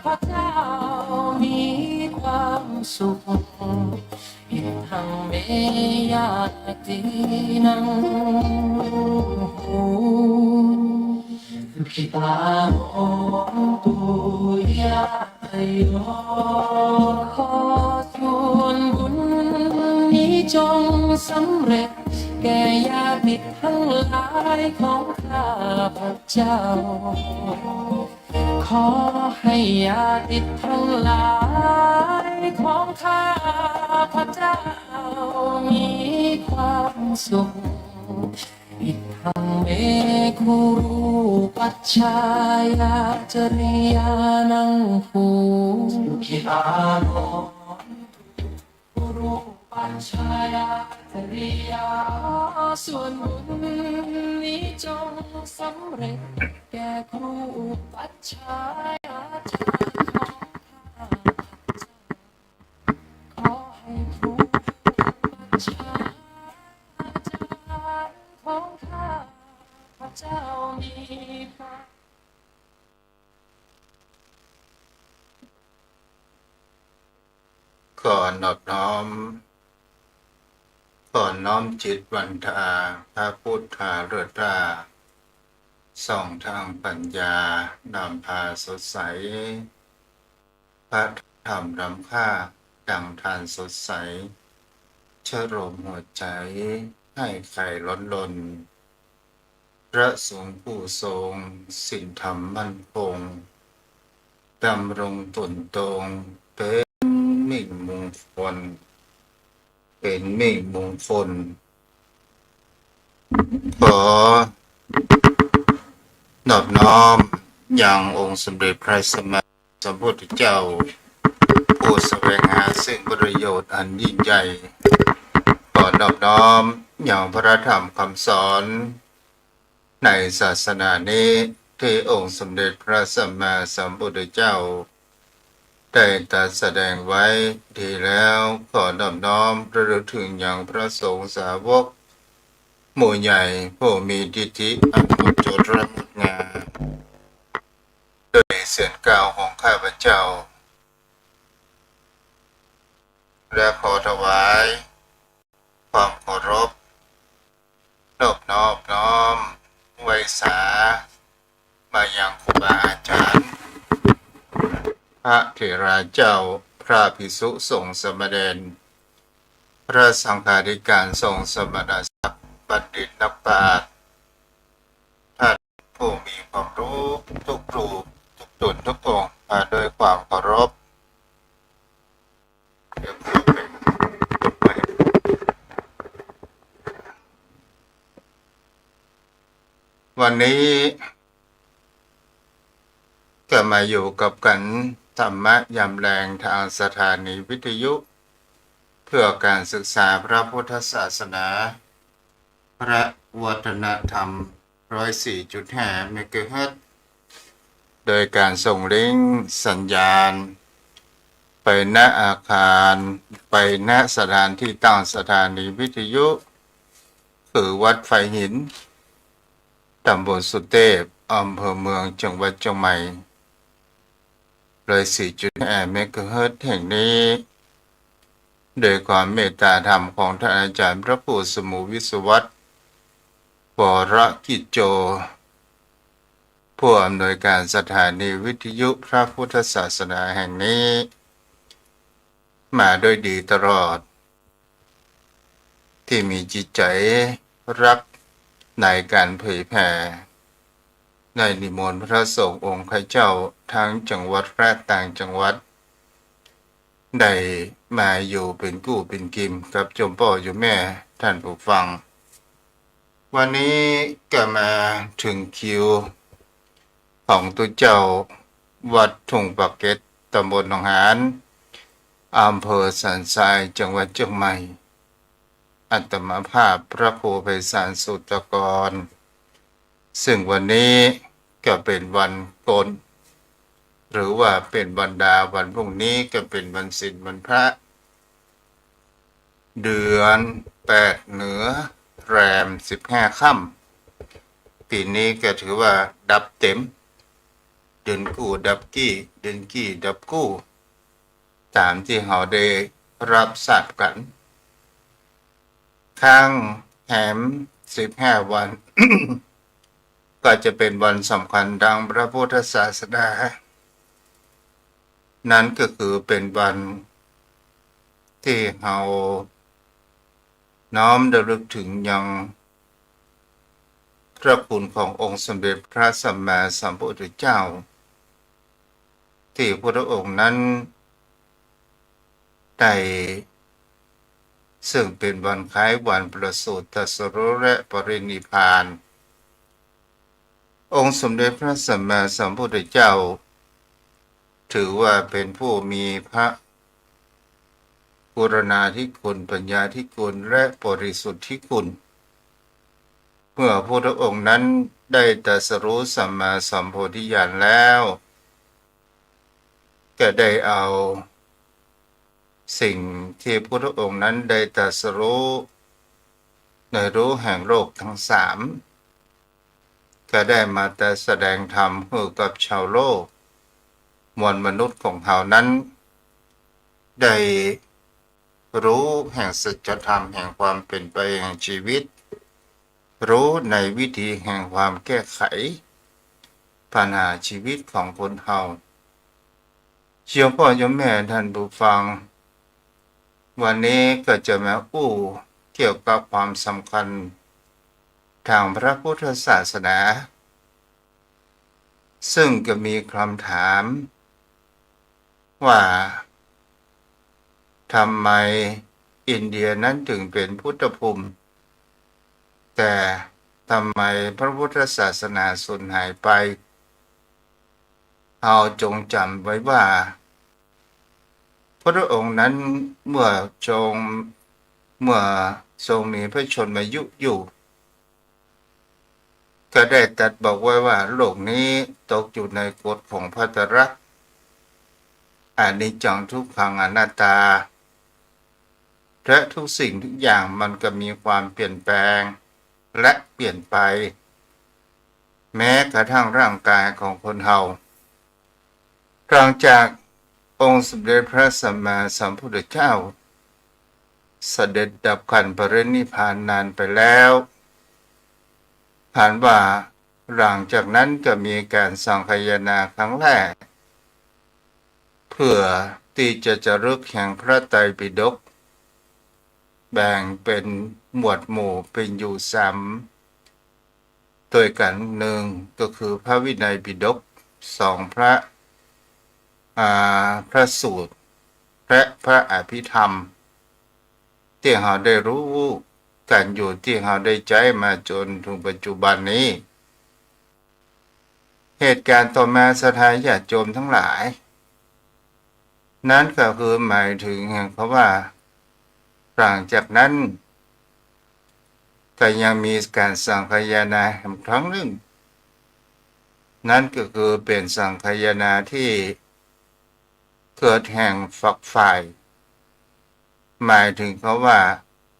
พเจ้ามีความสุขอีกทั้งเมยาตีนังkita tuya ayo ขอส่วนบุญนี้จงสำเร็จแก่ญาติทั้งหลายของข้าพเจ้าขอให้ญาติทั้งหลายของข้าพเจ้ามีความสุขอิทังเมคุรูปัชฌายาจริยานังภูคิอาโนคุรูปัชฌายาจริยาส่วนบุญนี้จงสำเร็จแก่ครูปัชฌายาจารย์ของข้าขอให้ครูปัชฌายาจารย์ของข้าพระเจ้ามีพระก่อนนอบน้อมก่อนน้อมจิตวันทาพระพุทธาเลิศราส่องทางปัญญานำพาสดใสพระธรรมรำค่าดังทานสดใสชโรมหัวใจให้ไข่ล้นล้นพระสงฆ์ผู้ทรงศีลธรรมมั่นคงดำรงตนตรงเป็นมิ่งมงคลเป็นมิ่งมงคลขอนอบน้อมอย่างองค์สมเด็จพระสัมมาสัมพุทธเจ้าผู้แสวงหาซึ่งประโยชน์อันยิ่งใหญ่ขอนอบน้อมอย่างพระธรรมคำสอนในศาสนานี้ที่องค์สมเด็จพระสัมมาสัมพุทธเจ้าได้ตรัสแสดงไว้ดีแล้วขอนอบน้อมระลึกถึงอย่างพระสงฆ์สาวกหมู่ใหญ่ผู้มีทิฏฐิอันหมดจดและงดงามโดยเสียงกล่าวของข้าพเจ้าและขอถวายความเคารพนอบน้อมไว้สามายังครูบาอาจารย์พระเถราเจ้าพระภิกษุสงฆ์สมณเณรพระสังฆาธิการสงฆ์สมณศักดิ์บัณฑิตนักปราชญ์ท่านผู้มีความรู้ทุกรูปทุกตนทุกองค์มาด้วยความเคารพวันนี้ก็มาอยู่กับกันธรรมะยามแรงทางสถานีวิทยุเพื่อการศึกษาพระพุทธศาสนาพระวัฒนธรรม 104.5 เมกะเฮิรตซ์โดยการส่งลิงก์สัญญาณไปณอาคารไปณสถานที่ตั้งสถานีวิทยุคือวัดไฟหินตำบลสุเทพอำเภอเมืองจังหวัดเชียงใหม่104.5 เมกะเฮิรตซ์แห่งนี้โดยความเมตตาธรรมของท่านอาจารย์พระผู้สมุวิศวัตรวรกิจโจผู้อำนวยการสถานีวิทยุพระพุทธศาสนาแห่งนี้มาโดยดีตลอดที่มีจิตใจรักในการเผยแผ่ในนิมนต์พระสงฆ์องค์ข้าเจ้าทั้งจังหวัดและต่างจังหวัดได้มาอยู่เป็นกู้เป็นกิมกับจมพ่ออยู่แม่ท่านผู้ฟังวันนี้ก็มาถึงคิวของตัวเจ้าวัดทุ่งปากเกร็ดตำบลหนองหานอำเภอสันทรายจังหวัดเชียงใหม่อัตมาภาพพระครูไพศาลสุตตกรซึ่งวันนี้ก็เป็นวันโกนหรือว่าเป็นบรรดาวันพรุ่งนี้ก็เป็นวันศีลวันพระเดือน8เหนือแรม15 ค่ำปีนี้ก็ถือว่าดับเต็ม ดินกู้ดับกี้ดินกี้ดับกู้ตามที่เราได้รับทราบกันข้างแหม15 วัน ก็จะเป็นวันสำคัญดังพระพุทธศาสนานั้นก็คือเป็นวันที่เราน้อมระลึกถึงยังพระคุณขององค์สมเด็จพระสัมมาสัมพุทธเจ้าที่พระองค์นั้นได้ซึ่งเป็นวันคล้ายวันประสูติตรัสรู้และปรินิพพานองค์สมเด็จพระสัมมาสัมพุทธเจ้าถือว่าเป็นผู้มีพระกรุณาธิคุณปัญญาธิคุณและบริสุทธิคุณเมื่อพระองค์นั้นได้ตรัสรู้สัมมาสัมโพธิญาณแล้วก็ได้เอาสิ่งที่พระองค์นั้นได้ตรัสรู้ในรู้แห่งโลกทั้งสามก็ได้มาแต่แสดงธรรมให้กับชาวโลกมวลมนุษย์ของเขานั้นได้รู้แห่งสัจธรรมแห่งความเป็นไปแห่งชีวิตรู้ในวิธีแห่งความแก้ไขปัญหาชีวิตของคนเฮาเชียวพ่อโยมแม่ท่านผู้ฟังวันนี้ก็จะมาเกี่ยวกับความสำคัญทางพระพุทธศาสนาซึ่งก็มีคำถามว่าทำไมอินเดียนั้นถึงเป็นพุทธภูมิแต่ทำไมพระพุทธศาสนาสูญหายไปเอาจงจำไว้ว่าพระองค์นั้นเมื่อทรงมีพระชนมายุอยู่ก็ได้ตรัสบอกไว้ว่าโลกนี้ตกอยู่ในกฎของภัตรักษ์อนิจจังทุกขังอนัตตาและทุกสิ่งทุกอย่างมันก็มีความเปลี่ยนแปลงและเปลี่ยนไปแม้กระทั่งร่างกายของคนเฮาหลังจากองค์สมเด็จพระสัมมาสัมพุทธเจ้าเสด็จดับขันธ์ปรินิพพานนานไปแล้วผ่านว่าหลังจากนั้นก็มีการสังคายนาครั้งแรกเพื่อที่จะรึกแห่งพระไตรปิฎกแบ่งเป็นหมวดหมู่เป็นอยู่3ตัวกันหนึ่งก็คือพระวินัยปิฎก2พระสูตรและพระอภิธรรมที่เราได้รู้กันอยู่ที่เราได้ใจมาจนถึงปัจจุบันนี้เหตุการณ์ต่อมาศรัทธาญาติโยมทั้งหลายนั้นก็คือหมายถึงเพราะว่าหลังจากนั้นก็ยังมีการสังคายนาอีกครั้งหนึ่งนั่นก็คือเป็นสังคายนาที่เกิดแห่งฝักฝ่ายหมายถึงเขาว่า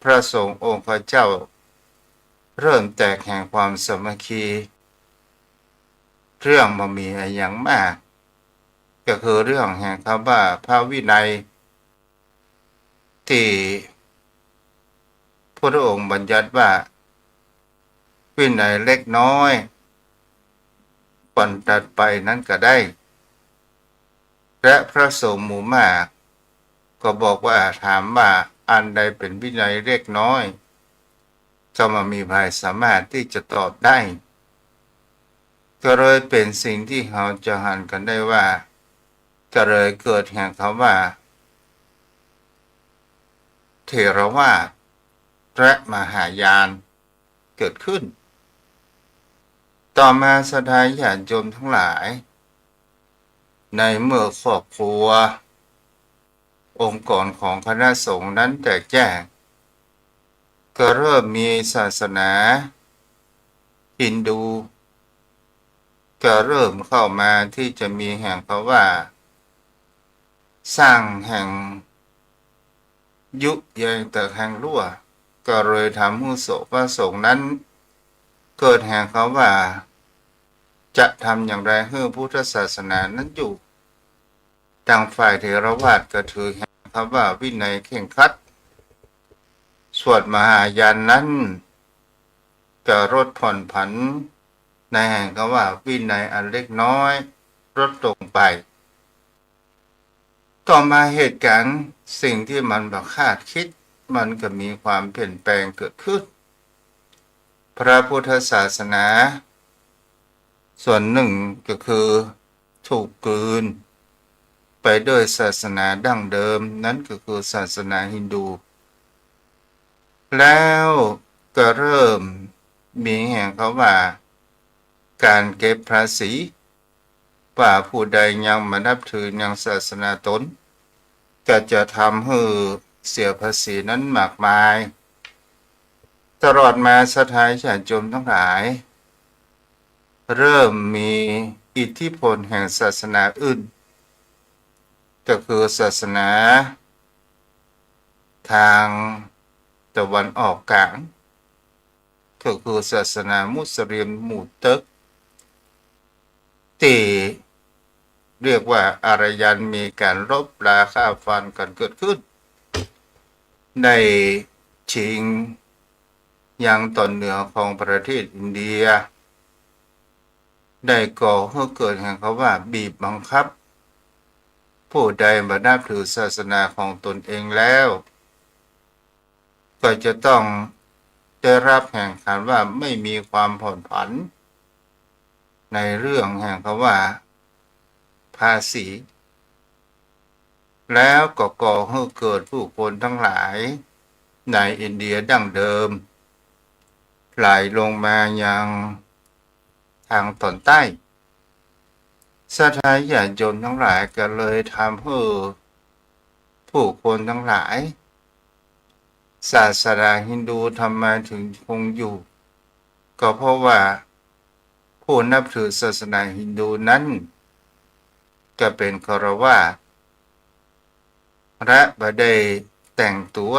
พระสงฆ์องค์พระเจ้าเริ่มแตกแห่งความสามัคคีเรื่องมันมีอย่างมากก็คือเรื่องแห่งคำว่าพระวินัยที่พระองค์บัญญัติว่าวินัยเล็กน้อยผ่อนตัดไปนั้นก็ได้และพระสงฆ์หมู่มากก็บอกว่าถามว่าอันใดเป็นวินัยเล็กน้อยก็มามีภัยสามารถที่จะตอบได้ก็เลยเป็นสิ่งที่เราจะหันกันได้ว่าก็เลยเกิดแห่งคำว่าเถรวาทและมหายานเกิดขึ้นต่อมาศรัทธาญาติโยมทั้งหลายในเมื่อครอบครัวองค์กรของคณะสงฆ์นั้นแตกแยกก็เริ่มมีศาสนาฮินดูก็เริ่มเข้ามาที่จะมีแห่งเพราะว่าสร้างแห่งยุแยงแต่แห่งรั่วก็เลยทำให้พระสงฆ์นั้นเกิดแห่งเขาว่าจ จะทำอย่างไรให้พุทธศาสนานั้นอยู่ทางฝ่ายเถรวาทก็ถือแห่งคำว่าวินัยเคร่งครัดส่วนมหายานนั้นจะลดผ่อนผันในแห่งคำว่าวินัยอันเล็กน้อยลดลงไปต่อมาเหตุการณ์สิ่งที่มันบังคาดคิดมันก็มีความเปลี่ยนแปลงเกิดขึ้นพระพุทธศาสนาส่วนหนึ่งก็คือถูกกลืนไปด้วยศาสนาดั้งเดิมนั้นก็คือศาสนาฮินดูแล้วก็เริ่มมีแห่งเขาว่าการเก็บภาษีว่าผู้ใดยังมานับถือยังศาสนาตนก็จะทำให้เสียภาษีนั้นมากมายตลอดมาสถานญาติโยมทั้งหลายเริ่มมีอิทธิพลแห่งศาสนาอื่นก็คือศาสนาทางตะวันออกกลางก็คือศาสนามุสลิมมูเตึกที่เรียกว่าอารยันมีการรบราฆ่าฟันกันเกิดขึ้นในชิงยังตอนเหนือของประเทศอินเดียได้ก่อให้เกิดแห่งเขาว่าบีบบังคับผู้ใดมานับถือศาสนาของตนเองแล้วก็จะต้องได้รับแห่งขันว่าไม่มีความผ่อนผันในเรื่องแห่งคำว่าภาษีแล้วก็ก่อให้เกิดผู้คนทั้งหลายในอินเดียดั้งเดิมไหลลงมายังทางตอนใต้สถานญาติโยมทั้งหลายก็เลยทำให้ผู้คนทั้งหลายศาสนาฮินดูทำไมถึงคงอยู่ก็เพราะว่าผู้นับถือศาสนาฮินดูนั้นก็เป็นฆราวาสและบ่ได้แต่งตัว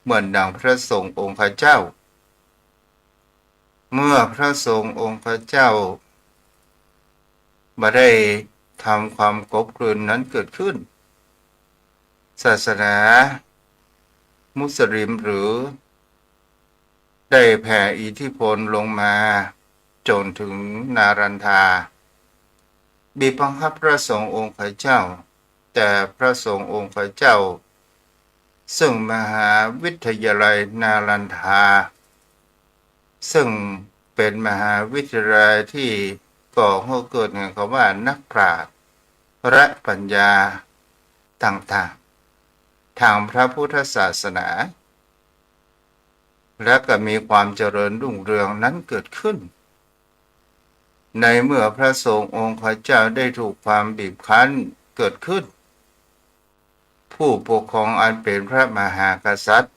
เหมือนดังพระสงฆ์องค์เจ้าเมื่อพระสงฆ์องค์เจ้าบ่ได้ทำความกบเกลื่อนนั้นเกิดขึ้นศาสนามุสลิมหรือได้แผ่อิทธิพลลงมาจนถึงนารันทาบีบบังคับพระสงฆ์องค์เจ้าแต่พระสงฆ์องค์เจ้าซึ่งมหาวิทยาลัยนารันทาซึ่งเป็นมหาวิทยาลัยที่ก่อให้เกิดแห่งคำว่านักปราชญ์และปัญญาต่างๆทางพระพุทธศาสนาและก็มีความเจริญรุ่งเรืองนั้นเกิดขึ้นในเมื่อพระสงฆ์องค์เจ้าได้ถูกความบีบคั้นเกิดขึ้นผู้ปกครองอันเป็นพระมหากษัตริย์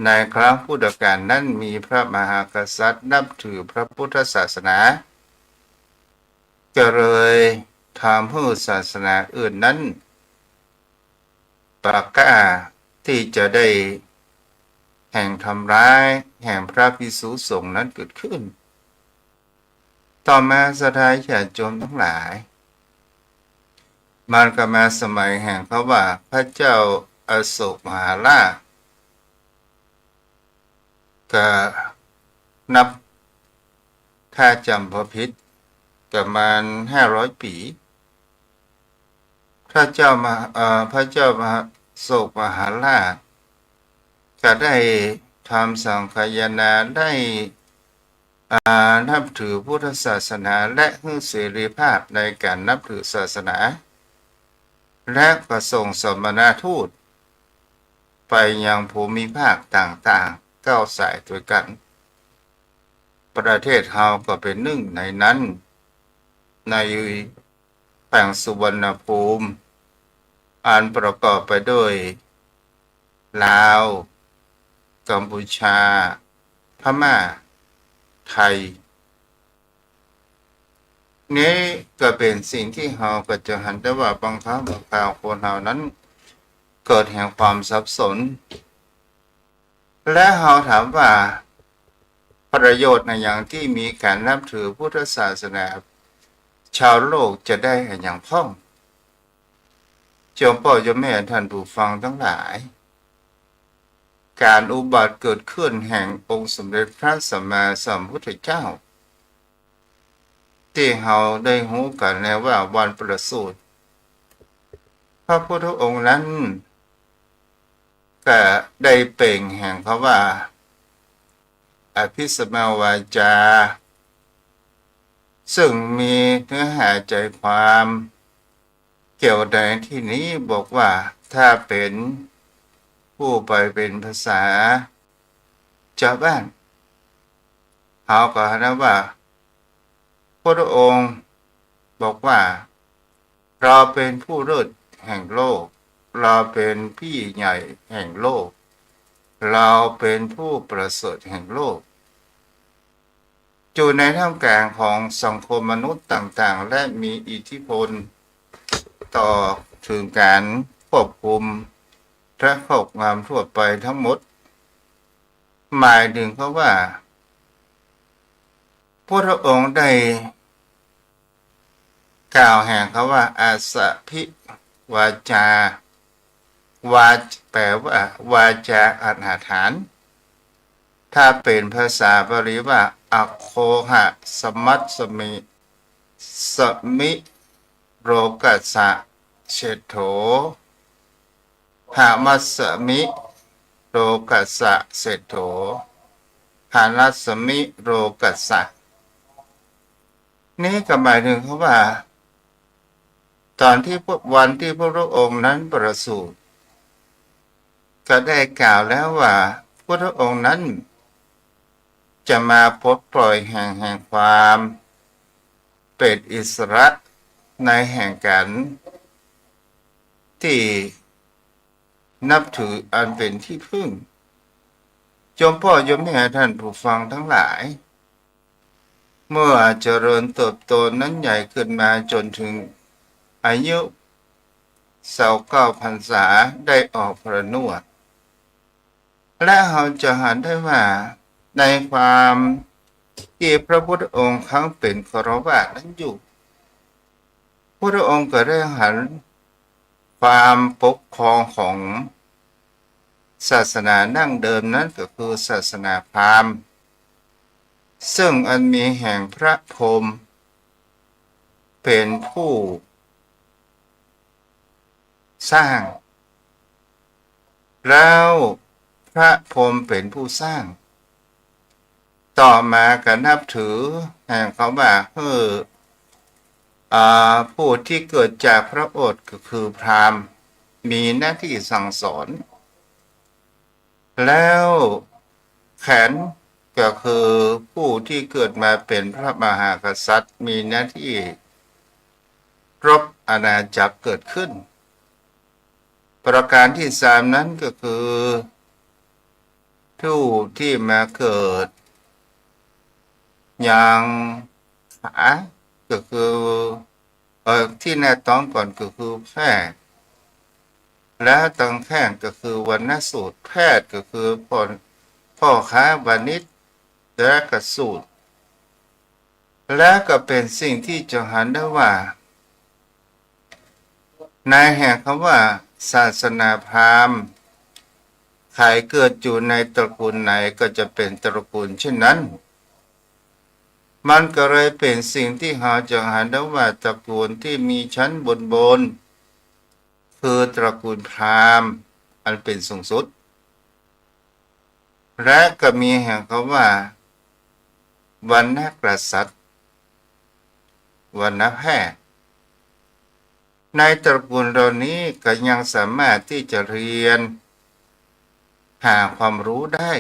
ในครั้งพุทธกาลนั้นมีพระมหากษัตริย์นับถือพระพุทธศาสนาก็เลยทำให้ศาสนาอื่นนั้นปากกล้าที่จะได้แห่งทำร้ายแห่งพระภิกษุสงฆ์นั้นเกิดขึ้นต่อมาสถานญาติโยมทั้งหลายมันก็มาสมัยแห่งเขาว่าพระเจ้าอโศกมหาราชก็นับถ้าจำพระพิษประมาณ500 ปีพระเจ้ามหาโศกมหาราชก็ได้ทำสังฆายนาได้นับถือพุทธศาสนาและให้เสรีภาพในการนับถือศาสนาและประส่งสมณทูตไปยังภูมิภาคต่างๆ9 สายด้วยกันประเทศเฮาก็เป็นหนึ่งในนั้นในแห่งสุวรรณภูมิอันประกอบไปด้วยลาวกัมพูชาพม่าไทยนี้ก็เป็นสิ่งที่เราก็จะหันได้ว่าบางครั้งบางคราวคนเรานั้นเกิดแห่งความสับสนและเราถามว่า ประโยชน์ในอย่างที่มีการนับถือพุทธศาสนาชาวโลกจะได้อย่างพ้องโยมพ่อโยมแม่ท่านผู้ฟังทั้งหลาย การอุบัติเกิดขึ้นแห่งองค์สมเด็จพระสัมมาสัมพุทธเจ้าที่เราได้รู้กันแล้วว่าวันประสูติพระพุทธองค์นั้นก็ได้เปล่งแห่งเขาว่าอภิสมาวาจาซึ่งมีเนื้อหาใจความเกี่ยวในที่นี้บอกว่าถ้าเป็นผู้ไปเป็นภาษาชาวบ้านเขาก็นะว่าพระองค์บอกว่าเราเป็นผู้เลิศแห่งโลกเราเป็นพี่ใหญ่แห่งโลกเราเป็นผู้ประเสริฐแห่งโลกอยู่ในท่ามกลางของสังคมมนุษย์ต่างๆและมีอิทธิพลต่อถึงการควบคุมและครอบงำทั่วไปทั้งหมดหมายถึงเขาว่าพระองค์ได้กล่าวแห่งเขาว่าอาสะพิวาจาวาแปลว่าวาจาอนาถานถ้าเป็นภาษาบาลีว่าอโคหะสมัตสมิสมิโรกัสสะเชโถหามัสสมิโรกัสสะเศโถหานัสสมิโรกัสสะนี่ก็หมายถึงเขาว่าตอนที่วันที่พระองค์นั้นประสูติก็ได้กล่าวแล้วว่าพระองค์นั้นจะมาปลดปล่อยแห่งความเป็นอิสระในแห่งการที่นับถืออันเป็นที่พึ่งโยมพ่อโยมแม่ท่านผู้ฟังทั้งหลายเมื่อเจริญเติบโตนั้นใหญ่ขึ้นมาจนถึงอายุ29 พรรษาได้ออกพระนวดและเราจะเห็นได้ว่าในความที่พระพุทธองค์ครั้งเป็นคฤหัสถ์นั้นอยู่พระองค์ก็ได้หันความปกครองของศาสนาดั้งเดิมนั้นก็คือศาสนาพราหมณ์ซึ่งอันมีแห่งพระพรหมเป็นผู้สร้างแล้วพระพรหมเป็นผู้สร้างต่อมาก็นับถือแห่งเขาว่าผู้ที่เกิดจากพระโอษฐ์ก็คือพราหมณ์มีหน้าที่สั่งสอนแล้วแขนก็คือผู้ที่เกิดมาเป็นพระมหากษัตริย์มีหน้าที่รบอาณาจักรเกิดขึ้นประการที่สามนั้นก็คือผู้ที่มาเกิดอย่างขาก็คือที่หน้าท้องก่อนก็คือแพทย์และตรงแข้งก็คือวรรณสูตรแพทย์ก็คือพ่อค้าวานิชและกสูตรและก็เป็นสิ่งที่จะเห็นได้ว่าในแห่งคำว่าศาสนาพราหมณ์ใครเกิดอยู่ในตระกูลไหนก็จะเป็นตระกูลเช่นนั้นมันก็เลยเป็นสิ่งที่เราจะเห็นได้ว่าตระกูลที่มีชั้นบนคือตระกูลพราหมณ์อันเป็นสูงสุดและก็มีแห่งคำว่าวรรณกษัตริย์วรรณแพทย์ในตระกูลเหล่านี้ก็ยังสามารถที่จะเรียนหาความรู้ได้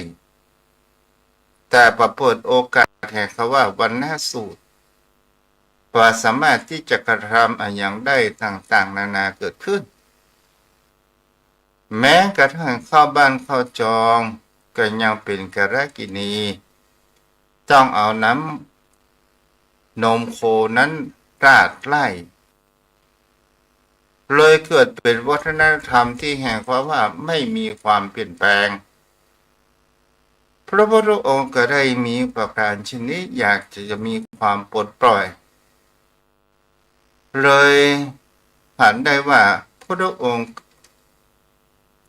แต่ประเปิดโอกาสแห่งคำว่าวรรณสูตรว่าสามารถที่จะกระทำอย่างได้ต่างๆนานาเกิดขึ้นแม้กระทั่งเข้าบ้านเข้าจองก็ยังเป็นกรกินีต้องเอาน้ำนมโคนั้นราดไล่เลยเกิดเป็นวัฒนธรรมที่แห่งความว่าไม่มีความเปลี่ยนแปลง พระพุทธองค์ก็ได้มีประการชนิดอยากจะมีความปลดปล่อยเลยผันได้ว่าพระองค์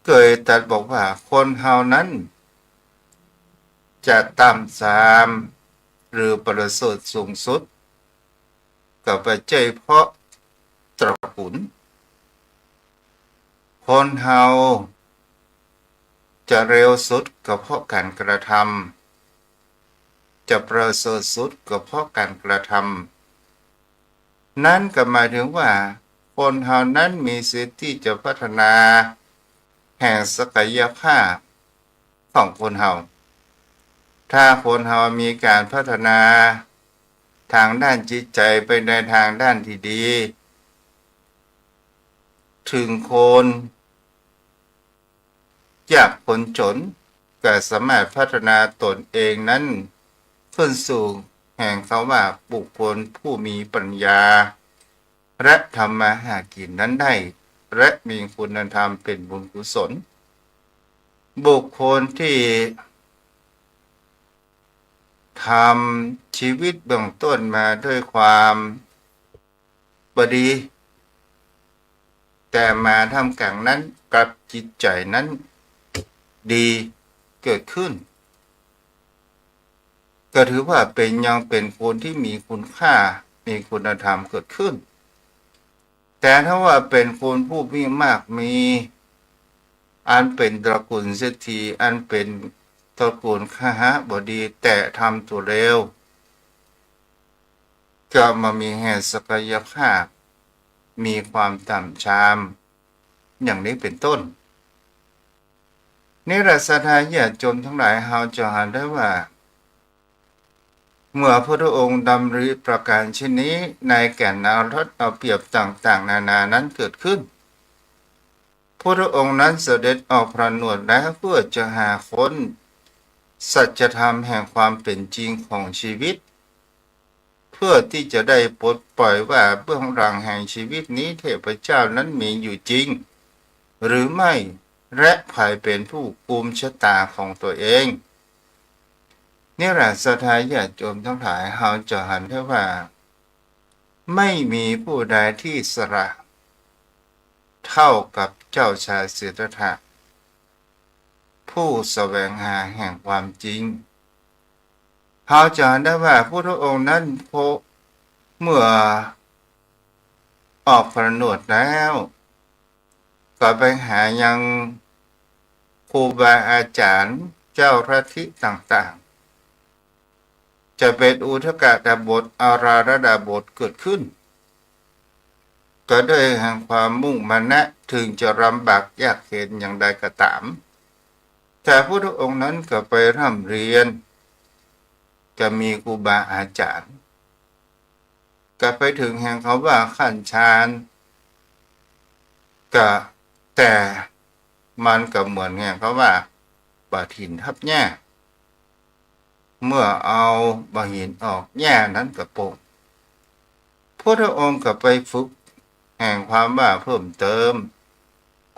เคยตรัสบอกว่าคนเฮานั้นจะต่ำสามหรือประเสริฐสูงสุดก็ปัจจัยเพราะตระกูลคนเฮาจะเร็วสุดก็เพราะการกระทำจะประเสริฐสุดก็เพราะการกระทำนั่นก็หมายถึงว่าคนเฮานั้นมีสิทธิ์ที่จะพัฒนาแห่งศักยภาพของคนเฮาถ้าคนเฮามีการพัฒนาทางด้านจิตใจไปในทางด้านที่ดีถึงคนยากคนจนก็สามารถพัฒนาตนเองนั้นขึ้นสู่แห่งเขาว่าบุคคลผู้มีปัญญาและทำมาหากินนั้นได้และมีคุณธรรมเป็นบุญกุศลบุคคลที่ทำชีวิตเบื้องต้นมาด้วยความบดีแต่มาทำกลางนั้นกับจิตใจนั้นดีเกิดขึ้นก็ถือว่ายังเป็นคนที่มีคุณค่ามีคุณธรรมเกิดขึ้นแต่ถ้าว่าเป็นคนผู้มีมากมีอันเป็นตระกูลเศรษฐีอันเป็นตระกูลคหบดีแต่ทำตัวเร็วก็มามีแห่งศักยภาพมีความต่ำชามอย่างนี้เป็นต้นนี่รัศดาญาติโยมทั้งหลายเฮาจะเห็นได้ว่าเมื่อพระองค์ดำริประการเช่นนี้ในแก่นเอารัดเอาเปรียบต่างๆนานานั้นเกิดขึ้นพระองค์นั้นเสด็จออกพระนวดแล้วเพื่อจะหาค้นสัจธรรมแห่งความเป็นจริงของชีวิตเพื่อที่จะได้ปลดปล่อยว่าเบื้องหลังแห่งชีวิตนี้เทพเจ้านั้นมีอยู่จริงหรือไม่และใครเป็นผู้กุมชะตาของตัวเองนี่แหละศรัทธาญาติโยมทั้งหลายเฮาจะเห็นได้ว่าไม่มีผู้ใดที่สละเท่ากับเจ้าชายสิทธัตถะผู้แสวงหาแห่งความจริงเฮาจะเห็นได้ว่าพระองค์นั้นเมื่อออกพระนวดแล้วก็ไปหายังครูบาอาจารย์เจ้าลัทธิต่างๆจะเป็นอุทกดาบทอาราระดาบทเกิดขึ้นก็ด้วยแห่งความมุ่งมั่นนะถึงจะลำบากยากเข็ญอย่างใดก็ตามแต่พระองค์นั้นก็ไปร่ำเรียนก็มีครูบาอาจารย์ก็ไปถึงแห่งเขาว่าขั้นฌานก็แต่มันก็เหมือนแห่งเขาว่าบาหินทับแง่เมื่อเอาบาหินออกแง่นั้นก็โป่งพระองค์ก็ไปฝึกแห่งความว่าเพิ่มเติม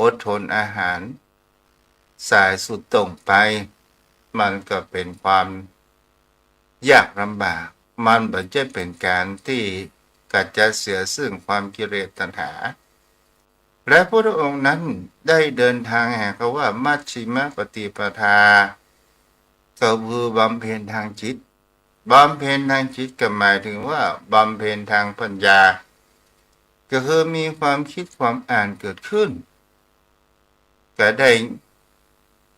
อดทนอาหารสายสุดตรงไปมันก็เป็นความยากลำบากมันไม่ใช่เป็นการที่กัดจะเสียซึ่งความกิเลสตัณหาและพระองค์นั้นได้เดินทางแห่งเขาว่ามัชฌิมปฏิปทาก็คือบำเพ็ญทางจิตบำเพ็ญทางจิตก็หมายถึงว่าบำเพ็ญทางปัญญาก็คือมีความคิดความอ่านเกิดขึ้นก็ได้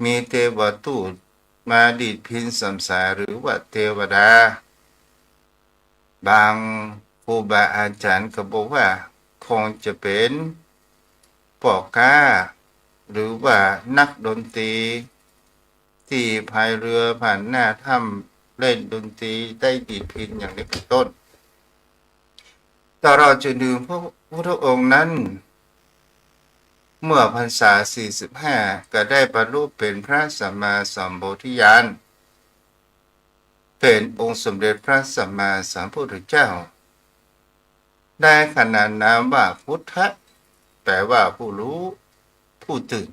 มีเทวทูตมาดีดพินสำสาหรือว่าเทวดาบางครูบาอาจารย์ก็บอกว่าคงจะเป็นปอกกาหรือว่านักดนตรีที่พายเรือผ่านหน้าถ้ำเล่นดนตรีได้ดีดพินอย่างนี้เป็นต้นตลอดจนถึงพระพุทธองค์นั้นเมื่อพรรษา45ก็ได้บรรลุเป็นพระสัมมาสัมโพธิญาณเป็นองค์สมเด็จพระสัมมาสัมพุทธเจ้าได้ขนานนามว่าพุทธะแปลว่าผู้รู้ผู้ตื่น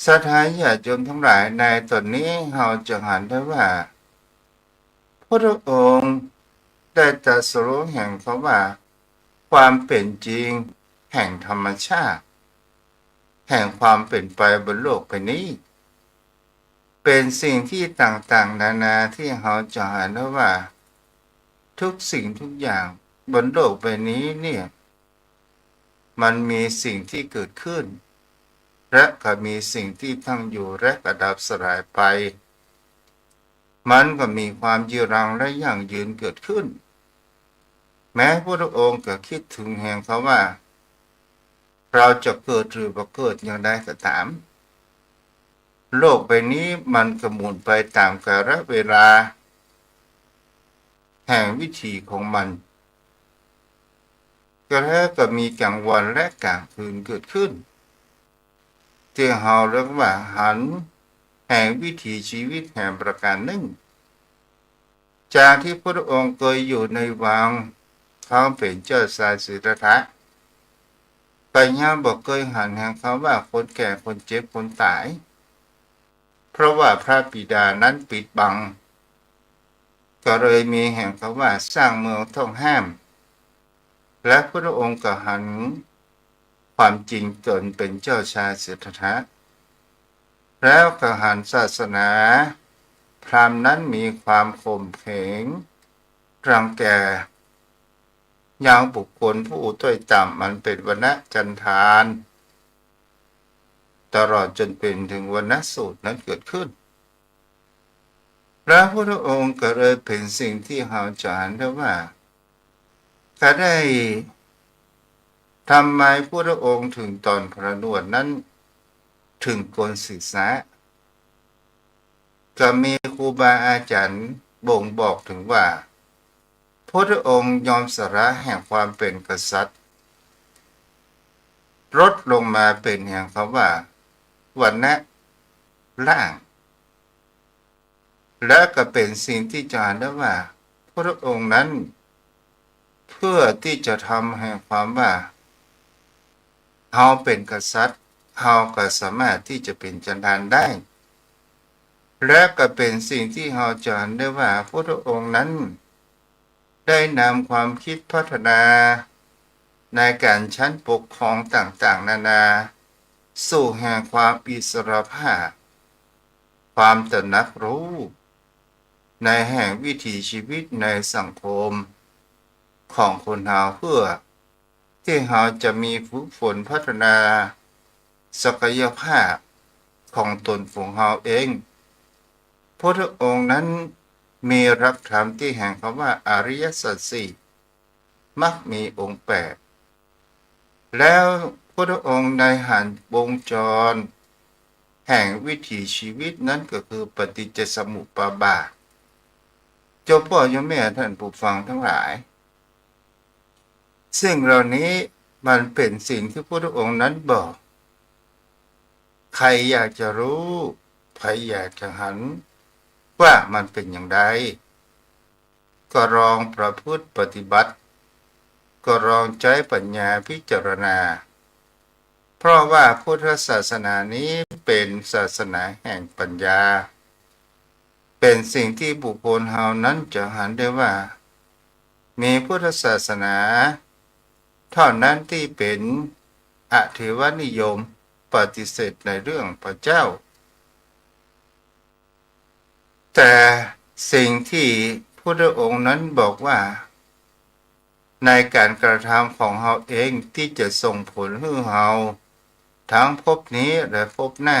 สถานญาติโยมทั้งหลายในตอนนี้เราจะหันได้ว่าพระองค์ได้ตรัสรู้แห่งคำว่าความเป็นจริงแห่งธรรมชาติแห่งความเป็นไปบนโลกใบนี้เป็นสิ่งที่ต่างๆนานาที่เราจะเห็นได้ว่าทุกสิ่งทุกอย่างบนโลกใบนี้เนี่ยมันมีสิ่งที่เกิดขึ้นและก็มีสิ่งที่ตั้งอยู่และก็ดับสลายไปมันก็มีความยืนรังและยั่งยืนเกิดขึ้นแม้พระองค์ก็คิดถึงแห่งเขาว่าเราจะเกิดหรือบ่เกิดอย่างใดก็ตามโลกใบนี้มันก็หมุนไปตามกาลเวลาแห่งวิถีของมันก็แล้วก็มีกลางวันและกลางคืนเกิดขึ้นที่เราเรียกว่าหันแห่งวิถีชีวิตแห่งประการหนึ่งจากที่พระองค์เคยอยู่ในวังเขาเป็นเจ้าชายสิทธัตถะไปย่ามบอกเคยหันแห่งเขาว่าคนแก่คนเจ็บคนตายเพราะว่าพระบิดานั้นปิดบังก็เลยมีแห่งเขาว่าสร้างเมืองต้องห้ามและพระองค์ก็หันความจริงตนเป็นเจ้าชายสิทธัตถะแล้วก็หันศาสนาพราหมณ์นั้นมีความข่มเหงรังแกยังบุคคลผู้ต้อยต่ำมันเป็นวรรณะจันทานตลอดจนเป็นถึงวรรณสูตรนั้นเกิดขึ้นพระพุทธองค์ก็เลยเป็นสิ่งที่เราจะเห็นได้ว่าก็ได้ทำไมพระองค์ถึงตอนพระนวดนั้นถึงโกนศีรษะก็มีครูบาอาจารย์บ่งบอกถึงว่าพระองค์ยอมสละแห่งความเป็นกษัตริย์ลดลงมาเป็นแห่งคำว่าวรรณะล่างและก็เป็นสิ่งที่จะเห็นได้ว่าพระองค์นั้นเพื่อที่จะทำให้ความว่าเราเป็นกษัตริย์เราก็สามารถที่จะเป็นจันทานได้และก็เป็นสิ่งที่เราจะเห็นได้ว่าพระองค์นั้นได้นำความคิดพัฒนาในการชั้นปกครองต่างๆนานาสู่แห่งความอิสรภาพความตระหนักรู้ในแห่งวิถีชีวิตในสังคมของคนเราเพื่อที่เราจะมีฝึกฝนพัฒนาศักยภาพของตนของเราเองพระองค์นั้นมีหลักธรรมที่แห่งคำว่าอริยสัจสี่มักมีองค์แปดแล้วพระองค์ในหันวงจรแห่งวิถีชีวิตนั้นก็คือปฏิจจสมุปบาทเจ้าพ่อเจ้าแม่ท่านผู้ฟังทั้งหลายซึ่งเหล่านี้มันเป็นสิ่งที่พระองค์นั้นบอกใครอยากจะรู้ใครอยากจะหันว่ามันเป็นอย่างไรก็ลองประพฤติปฏิบัติก็ลองใช้ปัญญาพิจารณาเพราะว่าพุทธศาสนานี้เป็นศาสนาแห่งปัญญาเป็นสิ่งที่บุคคลเฮานั้นจะหันได้ว่ามีพุทธศาสนาเท่านั้นที่เป็นอเทวนิยมปฏิเสธในเรื่องพระเจ้าแต่สิ่งที่พุทธองค์นั้นบอกว่าในการกระทำของเฮาเองที่จะส่งผลให้เฮาทั้งภพนี้และภพหน้า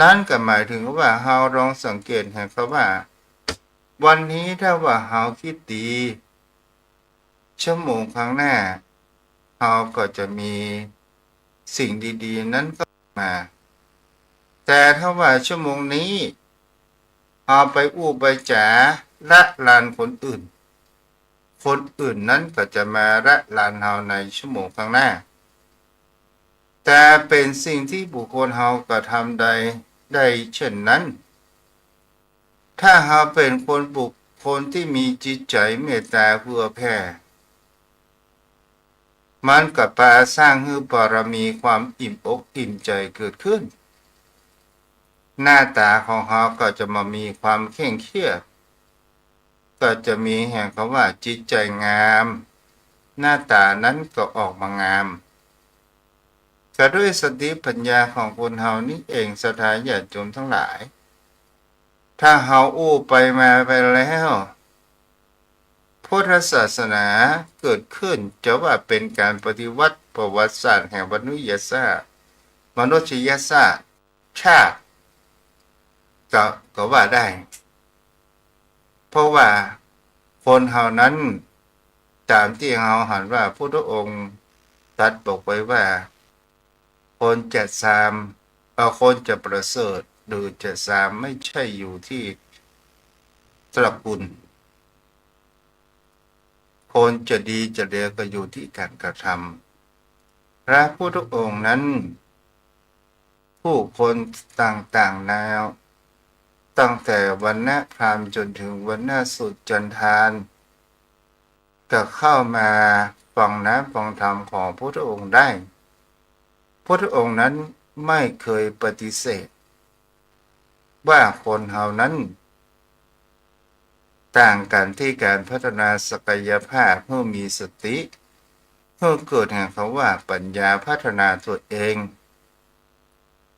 นั้นก็หมายถึงว่าเฮาลองสังเกตเห็นครับว่าวันนี้ถ้าว่าเฮาคิดดีชั่วโมงข้างหน้าเฮาก็จะมีสิ่งดีๆนั้นก็มาแต่ถ้าว่าชั่วโมงนี้เอาไปอู้ไปจ๋าละลานคนอื่นคนอื่นนั้นก็จะมาละลานเฮาในชั่วโมงข้างหน้าแต่เป็นสิ่งที่บุคคลเฮากระทำได้เช่นนั้นถ้าเฮาเป็นคนบุคคลที่มีจิตใจเมตตาเพื่อแผ่มันก็ปาสร้างให้บารมีความอิ่มอกอิ่มใจเกิดขึ้น หน้าตาของเขาก็จะมามีความเคร่งเครียดก็จะมีแห่งคำว่าจิตใจงาม หน้าตานั้นก็ออกมางามก็ด้วยสติปัญญาของคนเฮานี่เองสถานญาติโยมทั้งหลายถ้าเฮาอู้ไปมาไปแล้วพุทธศาสนาเกิดขึ้นจะว่าเป็นการปฏิวัติประวัติศาสตร์แห่งมนุษยศาสตร์มนุษยศาสตร์ชาติก็ว่าได้เพราะว่าคนเฮานั้นตามที่เฮาหันว่าพุทธองค์ตรัสบอกไว้ว่าคนจะสามคนจะประเสริฐหรือจะสามไม่ใช่อยู่ที่ตระกูลคนจะดีจะเลวก็อยู่ที่การกระทำพระพุทธองค์นั้นผู้คนต่างๆแนวตั้งแต่วรรณะพราหมณ์จนถึงวรรณะสูตรจันทานก็เข้ามาฟังน้ำฟังธรรมของพระองค์ได้พระองค์นั้นไม่เคยปฏิเสธว่าคนเฮานั้นต่างกันที่การพัฒนาศักยภาพเพื่อมีสติเพื่อเกิดแห่งคำว่าปัญญาพัฒนาตัวเอง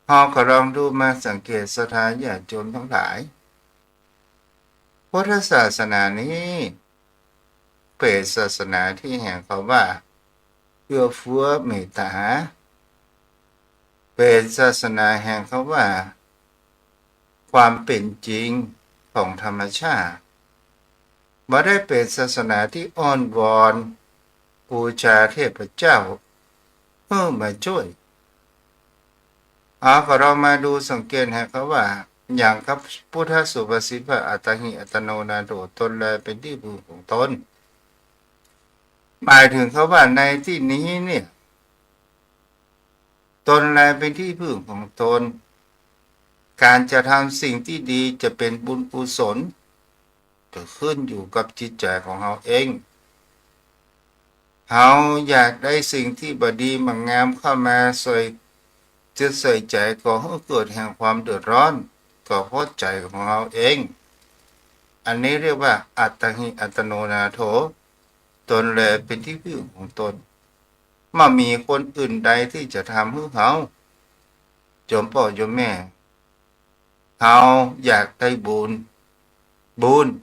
พอก็ลองดูมาสังเกตสถานญาติโยมทั้งหลายพุทธศาสนานี้เป็นศาสนาที่แห่งคำว่าเอื้อเฟื้อเมตตาเป็นศาสนาแห่งคำว่าความเป็นจริงของธรรมชาติไม่ได้เป็นศาสนาที่อ้อนวอนบูชาเทพเจ้าเพื่อมาช่วยก็เรามาดูสังเกตให้เขาว่าอย่างกับพุทธสุภาษิตว่าอัตหิอัตโนนาโถตนแลเป็นที่พึ่งของตนหมายถึงเขาว่าในที่นี้เนี่ยตนแลเป็นที่พึ่งของตนการจะทำสิ่งที่ดีจะเป็นบุญกุศลก็ขึ้นอยู่กับจิตใจของเราเองเราอยากได้สิ่งที่บดีมั่งงามเข้ามาใส่ใจก็ให้เกิดแห่งความเดือดร้อนก็เพราะใจของเราเองอันนี้เรียกว่าอัตหิอัตโนนาโถตนแลเป็นที่พึ่งของตนมามีคนอื่นใดที่จะทำให้เขาโยมพ่อโยมแม่เขาอยากได้บุญ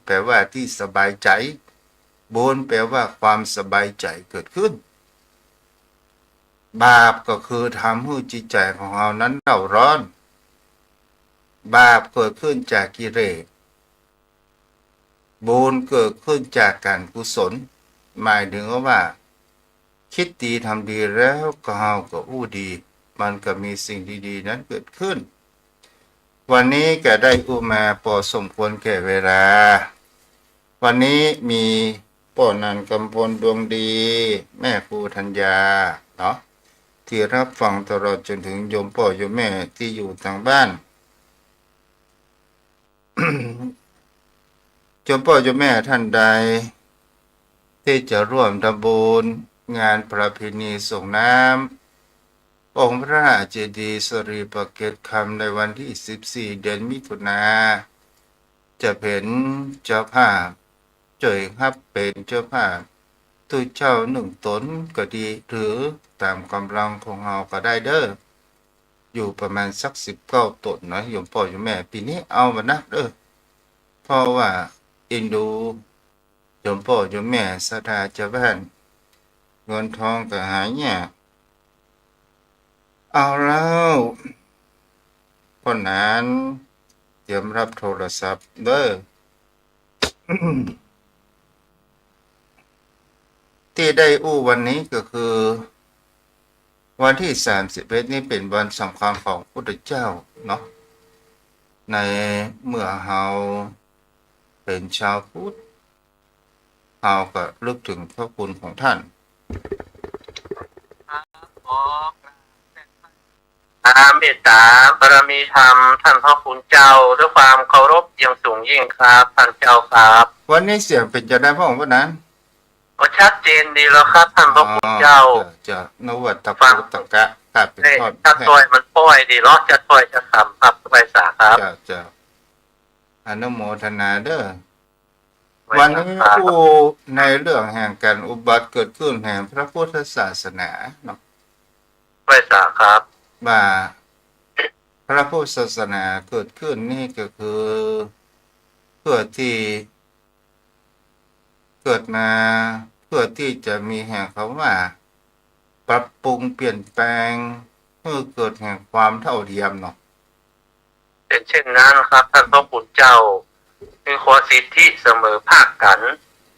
แปลว่าที่สบายใจบุญแปลว่าความสบายใจเกิดขึ้นบาปก็คือทำให้จิตใจของเรานั้นเร่าร้อนบาปเกิดขึ้นจากกิเลสบุญเกิดขึ้นจากการกุศลหมายถึงว่าคิดดีทำดีแล้วก็เราก็อู้ดีมันก็มีสิ่งดีๆนั้นเกิดขึ้นวันนี้ก็ได้อู้มาพอสมควรแก่เวลาวันนี้มีป้อนันกำพลดวงดีแม่ครูธัญญาเนาะที่รับฟังตลอดจนถึงโยมพ่อโยมแม่ที่อยู่ทางบ้าน โยมพ่อโยมแม่ท่านใดที่จะร่วมทำบุญงานประเพณีส่งน้ำองค์พระราชเจดีย์สรีปเกตคำในวันที่14เดือนมิถุนาจะเป็นเจ้าภาพจ่วยครับเป็นเจ้าภาพตู้เจ้าหนึ่งตนก็ดีหรือตามกำลังของเราก็ได้เด้ออยู่ประมาณสัก19ตนนะโยมพ่อโยมแม่ปีนี้เอามานักเด้อเพราะว่าอินดูโยมพ่อโยมแม่ศรัทธาชาวบ้านเงินทองก็หายเนี่ยเอาแล้วคนนั้นเตรียมรับโทรศัพท์เด้อ ที่ได้อู้วันนี้ก็คือวันที่31นี้เป็นวันสำคัญของพระพุทธเจ้าเนาะในเมื่อเฮาเป็นชาวพุทธเฮาก็ลึกถึงพระคุณของท่านเมตตาบารมีธรรมท่านพระคุณเจ้าด้วยความเคารพอย่างสูงยิ่งครับท่านเจ้าครับวันนี้เสียงเป็นจะได้พ่อวันนั้นก็ชัดเจนดีแล้วครับท่านพระคุณเจ้าจะนวัตพุทธกะค ถ้าเป็น ได้ ทอด ถ้า แห้ ซอยมันป้อยดีเนาะจะซอยจะคำครับไว้สาครับ เจ้าอนุโมทนาเด้อ ไว้ วัน สา นี้ ครับ ผู้ในเรื่องแห่งการอุบัติเกิดขึ้นแห่งพระพุทธศาสนาเนาะ ไว้สาครับ ว่าพระพุทธศาสนาเกิดขึ้นนี่ก็คือเพื่อที่เกิดมาเพื่อที่จะมีแห่งคำว่า ปรับปรุงเปลี่ยนแปลงเพื่อเกิดแห่งความเท่าเทียมเนาะ เป็นเช่นนั้นครับท่านพระพุทธเจ้ามีขอสิทธิเสมอภาคกัน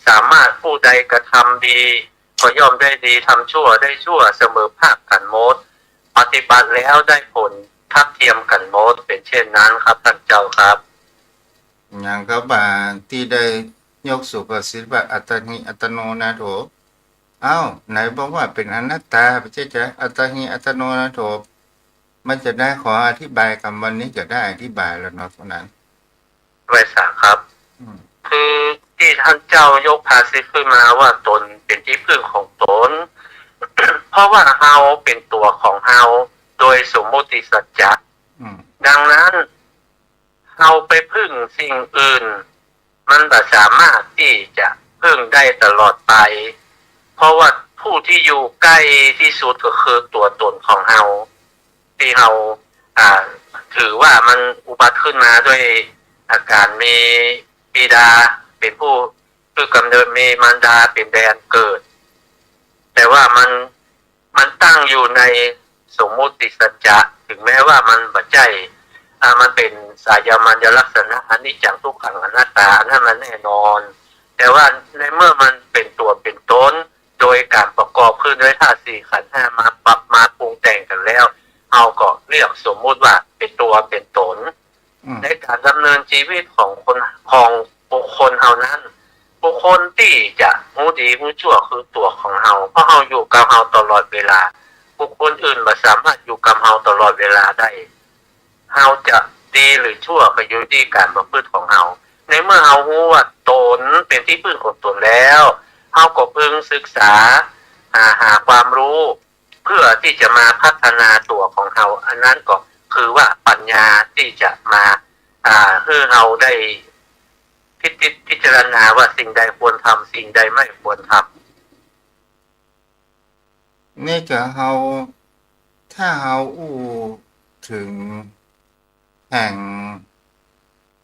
สามารถผู้ใดกระทำดีก็ย่อมได้ดีทำชั่วได้ชั่วเสมอภาคกันหมดปฏิบัติแล้วได้ผลทัดเทียมกันหมดเป็นเช่นนั้นครับท่านเจ้าครับ อย่างก็บาที่ได้ยกสุภาษิตว่าอัตถิอัตโนนาโถอ้าวไหนบอกว่าเป็นอนัตตาไม่ใช่จะอัตถิอัตโนนาโถมันจะได้ขออธิบายคำวันนี้จะได้อธิบายแล้วเนาะเท่านั้น ไว้สาครับ อืม คือที่ท่านเจ้ายกภาษิตขึ้นมาว่าตนเป็นที่พึ่งของตน เพราะว่าเฮาเป็นตัวของเฮาโดยสมมติสัจจะ อืม ดังนั้นเฮาไปพึ่งสิ่งอื่น มันก็สามารถที่จะพึ่งได้ตลอดไป เพราะว่าผู้ที่อยู่ใกล้ที่สุดก็คือตัวตนของเฮาที่เฮาถือว่ามันอุบัติขึ้นมาด้วยอาการมีบิดาเป็นผู้คือกำเนิดมีมารดาเป็นแดนเกิด แต่ว่ามันตั้งอยู่ในสมมุติสัจจะถึงแม้ว่ามันบัจใจมันเป็นสายามัญลักษณะอนิจจังทุกขังอนัตตานั่นมันแน่นอน แต่ว่าในเมื่อมันเป็นตัวเป็นตนโดยการประกอบขึ้นด้วยธาตุสี่ขันธ์ห้ามาปรับมาปรุงแต่งกันแล้วเอาก็เรียกสมมุติว่าเป็นตัวเป็นตน อืม ในการดำเนินชีวิตของบุคคลเฮานั้นบุคคลที่จะรู้ดีรู้ชั่วคือตัวของเฮาเพราะเฮาอยู่กับเฮาตลอดเวลาบุคคลอื่นบ่สามารถอยู่กับเฮาตลอดเวลาได้เฮาจะดีหรือชั่วก็อยู่ที่การประพฤติของเฮาในเมื่อเฮารู้ว่าตนเป็นที่พึ่งของตนแล้วเฮาก็พึงศึกษาหาความรู้เพื่อที่จะมาพัฒนาตัวของเฮาอันนั้นก็คือว่าปัญญาที่จะมาให้เราได้พิจารณาว่าสิ่งใดควรทำสิ่งใดไม่ควรทำ นี่ก็เฮาถ้าเฮาอู้ถึงแห่ง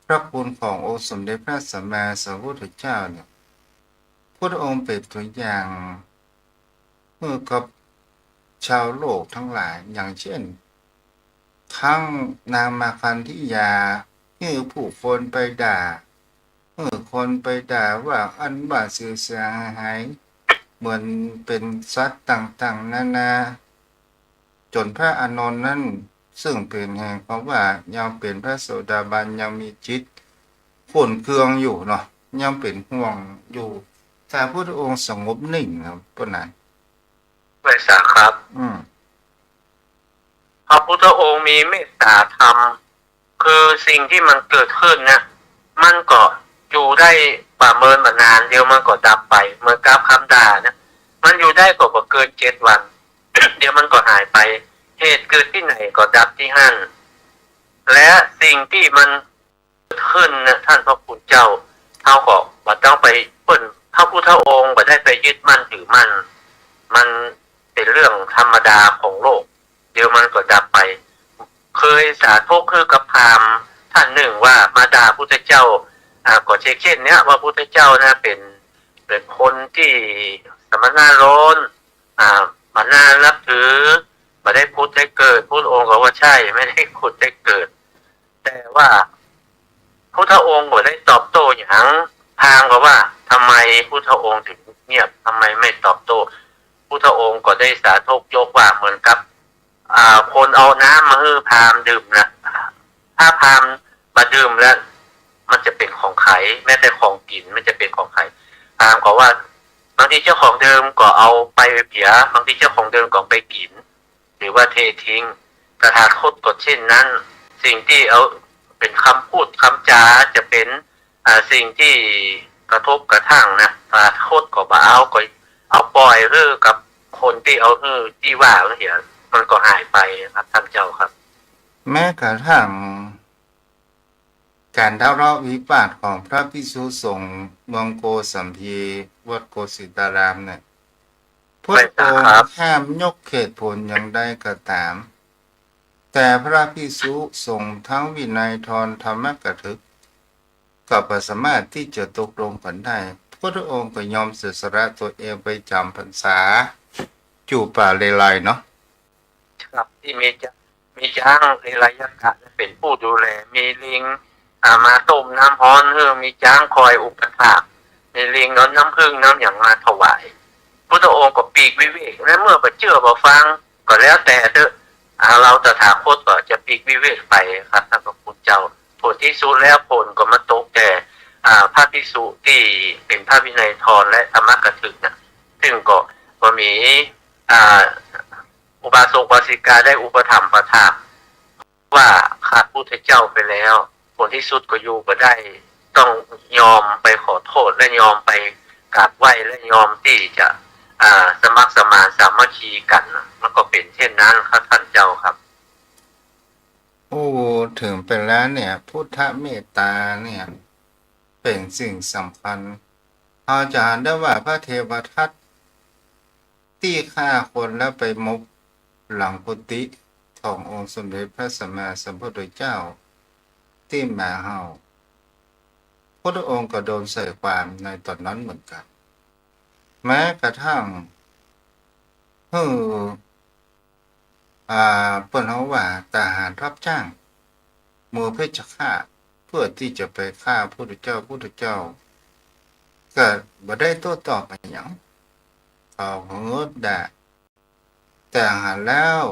พระคุณขององค์สมเด็จพระสัมมาสัมพุทธเจ้าเนี่ยพระองค์เป็นตัวอย่างเมื่อกับชาวโลกทั้งหลายอย่างเช่นทั้งนางมาคันธิยาให้ผู้คนไปด่าคนไปด่าว่าอันว่าสื่อเสียหายเหมือนเป็นสัตว์ต่างๆนานาจนพระอานนท์นั้นซึ่งเป็นแห่งเพราะว่ายังเป็นพระโสดาบันยังมีจิตขุ่นเคืองอยู่เนาะยังเป็นห่วงอยู่ถ้าพระองค์สงบนิ่งครับปนั้น ไว้สาครับ พระพุทธองค์มีเมตตาธรรมคือสิ่งที่มันเกิดขึ้นนะมันก็อยู่ได้ประเมินมานานเดี๋ยวมันก็ดับไปเหมือนกับคำด่านะมันอยู่ได้ก็เกิน7 วัน เดี๋ยวมันก็หายไปเหตุเกิดที่ไหนก็ดับที่นั่นและสิ่งที่มันเกิดขึ้นนะท่านพระพุทธเจ้าเท่าก็บ่ต้องไปเปิ้นพระพุทธองค์บ่ได้ไปยึดมั่นถือมั่นมันเป็นเรื่องธรรมดาของโลกเดี๋ยวมันก็ดับไปเคยสาธกคือกับพราหมณ์ท่านหนึ่งว่ามาด่าพุทธเจ้าก็เช่นเนี้ยว่าพุทธเจ้านะเป็นคนที่สมณะโลนมาน่านับถือมาได้พุทธได้เกิดพุทธองค์ก็ว่าใช่ไม่ได้พุทธได้เกิดแต่ว่าพุทธองค์ก็ได้ตอบโต้อย่างพราหมณ์ก็ว่าทำไมพุทธองค์ถึงเงียบทำไมไม่ตอบโต้พุทธองค์ก็ได้สาธกยกว่าเหมือนกับคนเอาน้ำมาให้พราหมณ์ดื่มนะถ้าพราหมณ์มาดื่มแล้วมันจะเป็นของไขแม้แต่ของกินมันจะเป็นของไขพราหมณ์ก็ว่าบางทีเจ้าของเดิมก็เอาไปเผียบางทีเจ้าของเดิมก็ไปกินหรือว่าเททิ้งตถาคตก็เช่นนั้นสิ่งที่เอาเป็นคำพูดคำจาจะเป็นสิ่งที่กระทบกระทั่งนะตถาคตก็บ่เอาก็เอาปล่อยเรื่องกับคนที่เอาที่ว่าเหี้ย มันก็หายไปครับท่านเจ้าครับ แม้กระทั่งการทะเลาะวิวาทของพระภิกษุสงฆ์เมืองโกสัมพีวัดโกสิตารามเนี่ยพระองค์ห้ามยกเหตุผลอย่างใดก็ตามแต่พระภิกษุสงฆ์ทั้งวินัยทรธรรมกถึกก็บ่สามารถที่จะตกลงกันได้พระองค์ก็ยอมเสียสละตัวเองไปจำพรรษาอยู่ป่าเลไลเนาะครับที่มีจ้างในระยะกะเป็นผู้ดูแลมีลิงมาต้มน้ำฮ้อนมีจ้างคอยอุปถากมีลิงน้ำผึ้งน้ำอย่างมาถวายพระองค์ก็ปีกวิเวกและเมื่อไปเชื่อบ่ฟังก็แล้วแต่เถอะเราตถาคตก็จะปีกวิเวกไปครับท่านพระพุทธเจ้าผลที่สุดแล้วผลก็มาตกแต่พระภิกษุที่เป็นพระวินัยทรและธรรมกถึกนะซึ่งก็มีอุบาสกอุบาสิกาได้อุปถัมภ์ประทานว่าขาดพุทธเจ้าไปแล้วผลที่สุดก็อยู่ก็ได้ต้องยอมไปขอโทษและยอมไปกราบไหว้และยอมที่จะสมัครสมานสามัคคีกันมันก็เป็นเช่นนั้นครับท่านเจ้าครับโอ้ถึงเป็นแล้วเนี่ยพุทธเมตตาเนี่ยเป็นสิ่งสำคัญเราจะเห็นได้ว่าพระเทวทัตที่ฆ่าคนแล้วไปมกหลังกุฏิขององค์สมเด็จพระสัมมาสัมพุทธเจ้าที่แม่เฮาพระองค์ก็โดนใส่ความในตอนนั้นเหมือนกันแม้กระทั่งเปิ้นเฮาว่าทหารรับจ้างมือเพชฌฆาตเพื่อที่จะไปฆ่าพระพุทธเจ้าก็บ่ได้โต้ตอบไปหยังเขาเฮิดด่าแต่หาแล้ว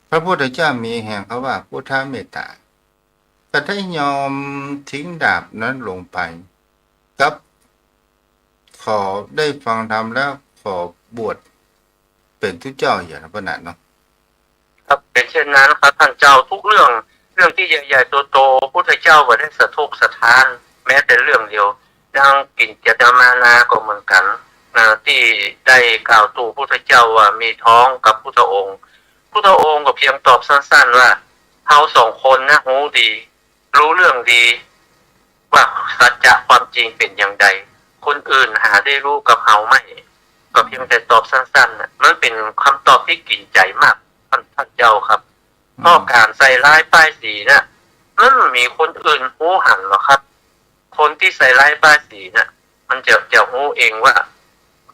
พระพุทธเจ้ามีแห่งเขาว่าพุทธเมตตาก็ได้ยอมทิ้งดาบนั้นลงไปกับขอได้ฟังธรรมแล้วขอบวชเป็นทุกเจ้าอย่างนั้นเนาะครับเป็นเช่นนั้นครับท่านเจ้าทุกเรื่องที่ใหญ่ๆโตๆพุทธเจ้าก็ได้สะทกสะท้านแม้แต่เรื่องเดียวดังกินจตมานาก็เหมือนกันที่ได้กล่าวตู่พุทธเจ้าว่ามีท้องกับพุทธองค์ก็เพียงตอบสั้นๆว่าเขาสองคนนะรู้ดีรู้เรื่องดีว่าสัจจะความจริงเป็นอย่างไรคนอื่นหาได้รู้กับเขาไม่ก็เพียงแต่ตอบสั้นๆมันเป็นคำตอบที่กินใจมากท่านเจ้าครับเพราะการใส่ร้ายป้ายสีนะมันมีคนอื่นรู้หันหรอครับคนที่ใส่ร้ายป้ายสีนะมันจะรู้เองว่า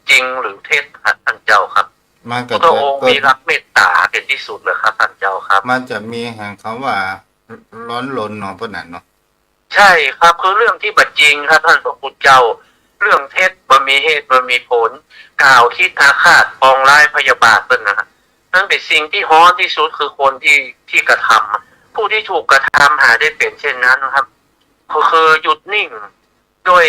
จริงหรือเท็จท่านเจ้าครับพระองค์มีรักเมตตาเป็นที่สุดเลยครับท่านเจ้าครับมันจะมีแห่งคำว่าร้อนรนเนาะพวกนั้นเนาะใช่ครับคือเรื่องที่บัดจริงครับท่านพระพุทธเจ้าเรื่องเท็จบ่มีเหตุบ่มีผลกล่าวคิดอาฆาตปองร้ายพยาบาทเป็นนะนั่นเป็นสิ่งที่ฮ้อนที่สุดคือคนที่กระทำผู้ที่ถูกกระทำหาได้เป็นเช่นนั้นครับคือหยุดนิ่งโดย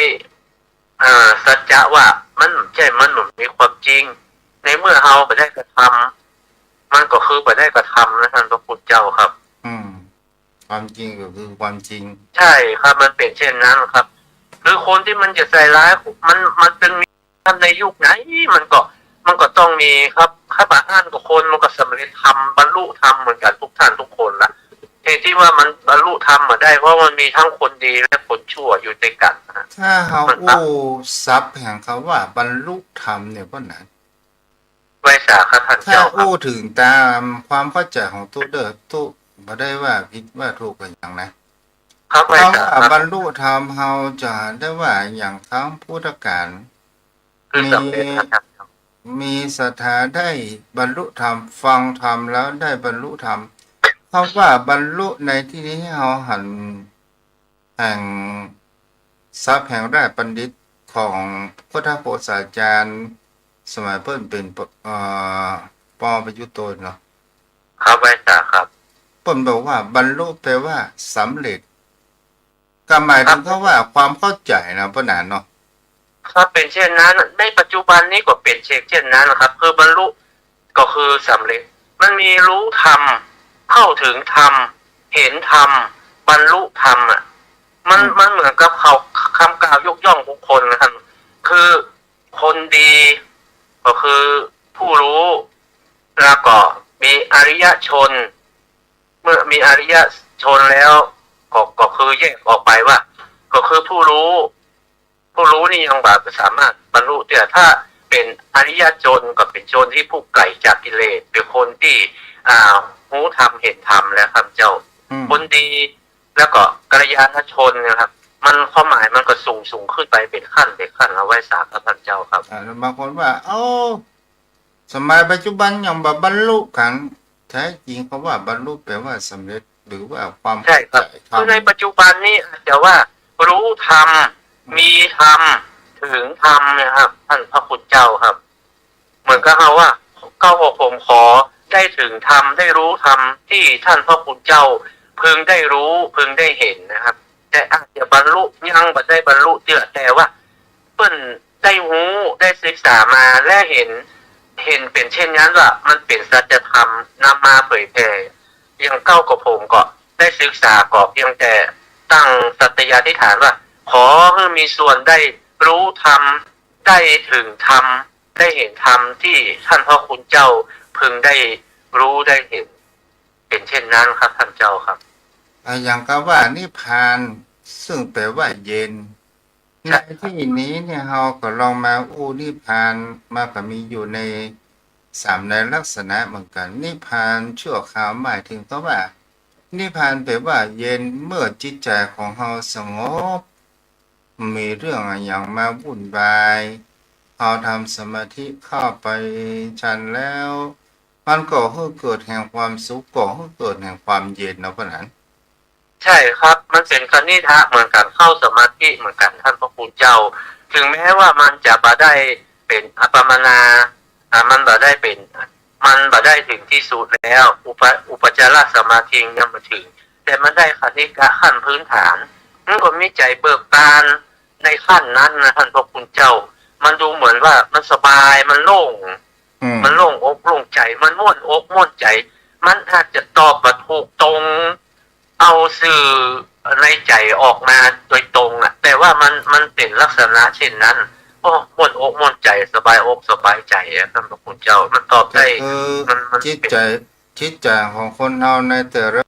สัจจะว่ามันใช่มันมีความจริงในเมื่อเราไปได้กระทำมันก็คือไปได้กระทำนะท่านพระพุทธเจ้าครับความจริงก็คือความจริงใช่ครับมันเป็นเช่นนั้นครับคือคนที่มันจะใส่ร้ายมันเป็นมีทำในยุคไหนมันก็ต้องมีครับข้าพเจ้ากับคนมันก็สำเร็จธรรมบรรลุธรรมเหมือนกันทุกท่านทุกคนละเหตุที่ว่ามันบรรลุธรรมมาได้เพราะมันมีทั้งคนดีและคนชั่วอยู่ด้วยกันถ้าเขาอู้ซับแห่งเขาว่าบรรลุธรรมเนี่ยก็นั้นไว้สาครับท่านเจ้าถ้าอู้ถึงตามความเข้าใจของตู้เด้อตู้บ่ได้ว่าผิดว่าถูกกันอย่างนะครับไว้สาบรรลุธรรมเฮาจะได้ว่าอย่างครั้งพุทธกาลมีศรัทธาได้บรรลุธรรมฟังธรรมแล้วได้บรรลุธรรมคำว่าบรรลุในที่นี้เฮาหันแห่งทรัพย์แห่งราชบัณฑิตของพุทธโพธิอาจารย์สมัยเพิ่นเป็นปประยุทธ์โตเนาะครับไว้สาครับเพิ่นบอกว่าบรรลุแปลว่าสำเร็จก็หมายถึงเขาว่าความเข้าใจนะพ่อหนานเนาะครับเป็นเช่นนั้นในปัจจุบันนี้ก็เป็นเช่นนั้นนะครับคือบรรลุก็คือสำเร็จมันมีรู้ธรรมเข้าถึงธรรมเห็นธรรมบรรลุธรรมมันเหมือนกับเขาคำกล่าวยกย่องบุคคลนะครับคือคนดีก็คือผู้รู้ แล้วก็มีอริยชน เมื่อมีอริยชนแล้วก็คือแยกออกไปว่า ก็คือผู้รู้นี่ยังแบบสามารถบรรลุแต่ถ้าเป็นอริยชนก็เป็นชนที่ผู้ไกลจากกิเลสเป็นคนที่รู้ธรรมเห็นธรรมแล้วครับเจ้าคนดีแล้วก็กัลยาณชนนะครับ มันความหมายมันก็สูงขึ้นไปเป็นขั้นเอาไว้สามครับท่านเจ้าครับบางคนว่าสมัยปัจจุบันยังแบบบรรลุกันแท้จริงเขาว่าบรรลุแปลว่าสำเร็จหรือว่าความใช่ครับคือในปัจจุบันนี้อาจจะว่ารู้ธรรมมีธรรมถึงธรรมนะครับท่านพระคุณเจ้าครับเหมือนกับเขาว่าผมขอได้ถึงธรรมได้รู้ธรรมที่ท่านพระคุณเจ้าพึงได้รู้พึงได้เห็นนะครับแต่อาจจะบรรลุยังบ่ได้บรรลุแต่ว่าเปิ้นได้รู้ได้ศึกษามาและเห็นเป็นเช่นนั้นว่ามันเป็นสัจธรรมนำมาเผยแผ่ยังกับผมก็ได้ศึกษาก็เพียงแต่ตั้งสัตยาธิษฐานว่าขอให้มีส่วนได้รู้ธรรมได้ถึงธรรมได้เห็นธรรมที่ท่านพระคุณเจ้าพึงได้รู้ได้เห็นเป็นเช่นนั้นครับท่านเจ้าครับอย่างก็ว่านิพพานซึ่งแปลว่าเย็นในที่นี้เนี่ยเราก็ลองมานิพพานมาก็มีอยู่ในในลักษณะเหมือนกันนิพพานชั่วคราวหมายถึงก็ว่านิพพานแปลว่าเย็นเมื่อจิตใจของเราสงบมีเรื่องอย่างมาวุ่นวายเราทำสมาธิเข้าไปชันแล้วมันก็เกิดแห่งความสุขก็เกิดแห่งความเย็นเนาะเพราะนั้นใช่ครับมันเป็นคณิธะเหมือนกันเข้าสมาธิเหมือนกันท่านพระคุณเจ้าถึงแม้ว่ามันจะบ่ได้เป็นอัปปมานามันบ่ได้เป็นมันบ่ได้ถึงที่สุดแล้วอุปจารสมาธิยังมาถึงแต่มันได้คณิกะขั้นพื้นฐานมันก็มีใจเบิกบานในขั้นนั้นนะท่านพระคุณเจ้ามันดูเหมือนว่ามันสบายมันโล่งอกโล่งใจมันม่วนอกม่วนใจมันอาจจะตอบแบบถูกตรงเอาสื่อในใจออกมาโดยตรงแต่ว่ามันเป็นลักษณะเช่นนั้นม่วนอกม่วนใจสบายอกสบายใจท่านพระคุณเจ้ามันตอบได้มันจิตใจของคนเราในแต่ละ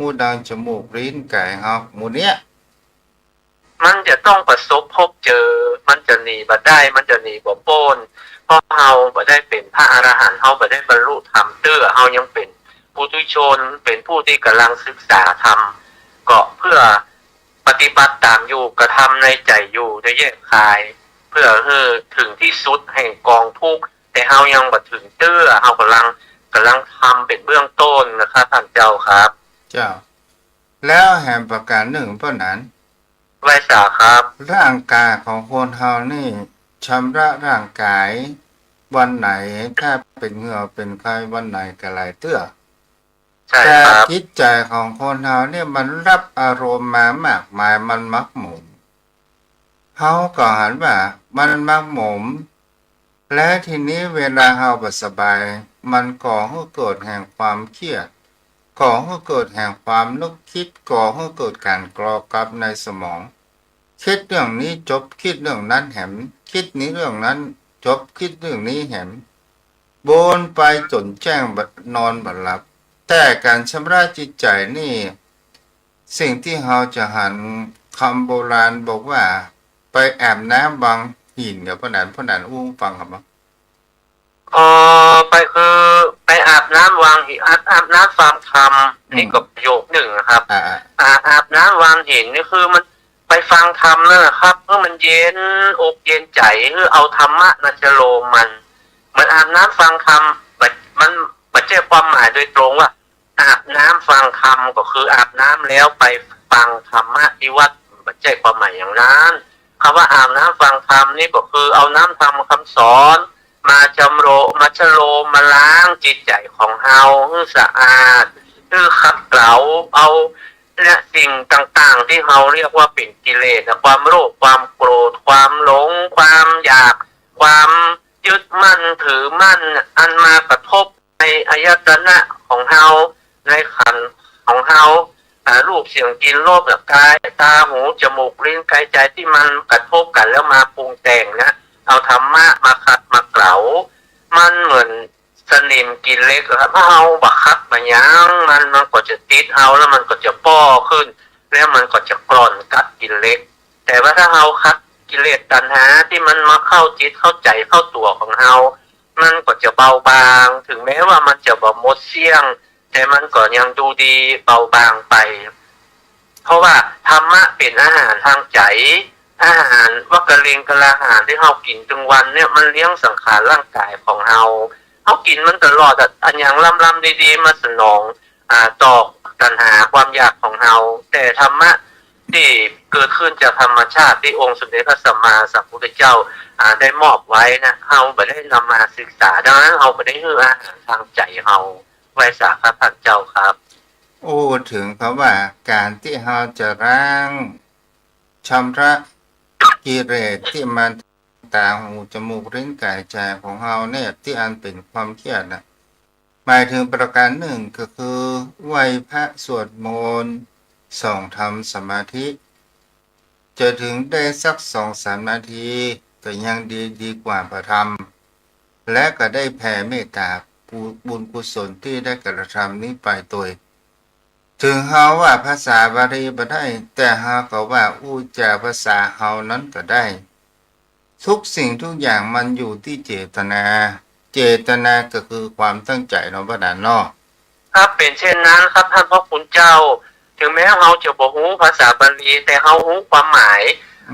หูดังจมูกลิ้นกายเฮาหมู่เนี้ยมันจะต้องประสบพบเจอมันจะหนีบ่ได้มันจะหนีบ่พ้นเพราะเฮาบ่ได้เป็นพระอรหันต์เฮาบ่ได้บรรลุธรรมเฮายังเป็นปุถุชนเป็นผู้ที่กำลังศึกษาธรรมก็เพื่อปฏิบัติตามอยู่กระทำในใจอยู่ได้แยกคายเพื่อให้ถึงที่สุดแห่งกองทุกข์แต่เฮายังบ่ถึงเฮากำลังทำเป็นเบื้องต้นนะครับท่านเจ้าครับเจ้าแล้วแห่งประการหนึ่งเพราะนั้นไว้สาครับร่างกายของคนเฮานี่ชำระร่างกายวันไหนถ้าเป็นเหงื่อเป็นไข้วันไหนก็หลายเตื้อแต่จิตใจของคนเฮาเนี่ยมันรับอารมณ์มามากมายมันมักหมมเฮาก็หันว่ามันมักหมมและทีนี้เวลาเฮาบ่สบายมันก่อให้เกิดแห่งความเครียดก่อให้เกิดแห่งความนึกคิดก่อให้เกิดการกรอกับในสมองคิดเรื่องนี้จบคิดเรื่องนั้นแหมคิดนี้เรื่องนั้นจบคิดเรื่องนี้แหมบนไปจนแจ้งนอนบัดหลับแต่การชำระจิตใจนี่สิ่งที่เราจะหันคำโบราณบอกว่าไปแอบน้ำบางหินกับพนันอู้ฟังครับไปคือไปอาบ น้ำวางหินอาบน้ำฟาร์มคำนี่ก็ประโยคหนึ่งนะครับ อ่า อาบน้ำวางหินนี่คือมันไปฟังธรรมนั่นแหละครับเพื่อมันเย็นอกเย็นใจคือเอาธรรมะนัจโลมมันอาบน้ำฟังธรรมมันปัจเจกความหมายโดยตรงว่าอาบน้ำฟังธรรมก็คืออาบน้ำแล้วไปฟังธรรมะที่วัดปัจเจกความหมายอย่างนั้นคำว่าอาบน้ำฟังธรรมนี่ก็คือเอาน้ำธรรมคำสอนมาจำโรมาชโลมมาล้างจิตใจของเฮาให้สะอาดคือขัดเกลาเอาและสิ่งต่างๆที่เราเรียกว่าเป็นกิเลสความโลภความโกรธความหลงความอยากความยึดมั่นถือมั่นอันมากระทบในอายตนะของเฮาในขันธ์ของเฮารูปเสียงกลิ่นรสกายตาหูจมูกลิ้นกายใจที่มันกระทบกันแล้วมาปรุงแต่งนะเอาธรรมะมาขัดมาเกลามันเหมือนสนิมกินเล็กครับถ้าเอาบักคัดมายั้งมันก็จะติดเอาแล้วมันก็จะป้อขึ้นแล้วมันก็จะกร่อนกัดกินเล็กแต่ว่าถ้าเอาคัดกิเลสตัณหาที่มันมาเข้าจิตเข้าใจเข้าตัวของเรามันก็จะเบาบางถึงแม้ว่ามันจะบ่หมดเสี่ยงแต่มันก็ยังดูดีเบาบางไปเพราะว่าธรรมะเป็นอาหารทางใจอาหารว่ากระเลงกระลาหารที่เรากินทุกวันเนี่ยมันเลี้ยงสังขารร่างกายของเรากินมันตลอดอันอย่างล่ำๆดีๆมาสนองตอกตัณหาความอยากของเราแต่ธรรมะที่เกิดขึ้นจากธรรมชาติที่องค์สมเด็จพระสัมมาสัมพุทธเจ้าได้มอบไว้นะเราไม่ได้นำมาศึกษาดังนั้นเราไม่ได้ให้อาหารทางใจเราไว้สาขาพระเจ้าครับโอ้ถึงคำว่าการที่เราจะล้างชำระกิเลสที่มันตาหูจมูกลิ้นกายใจของเราเนี่ยที่อันเป็นความเครียดนะหมายถึงประการหนึ่งก็คือไหว้พระสวดมนต์ส่องทำสมาธิจะถึงได้สัก2-3 นาทีก็ยังดีกว่าประทำและก็ได้แผ่เมตตาบุญกุศลที่ได้กระทำนี้ไปตัวถึงเฮาว่าภาษาบาลีบ่ได้แต่เฮาก็ว่าอู้จาภาษาเฮานั้นก็ได้ทุกสิ่งทุกอย่างมันอยู่ที่เจตนาเจตนาก็คือความตั้งใจเนาะบ่ดานเนาะครับเป็นเช่นนั้นครับท่านพระคุณเจ้าถึงแม้เราจะบ่ฮู้ภาษาบาลีแต่เราฮู้ความหมาย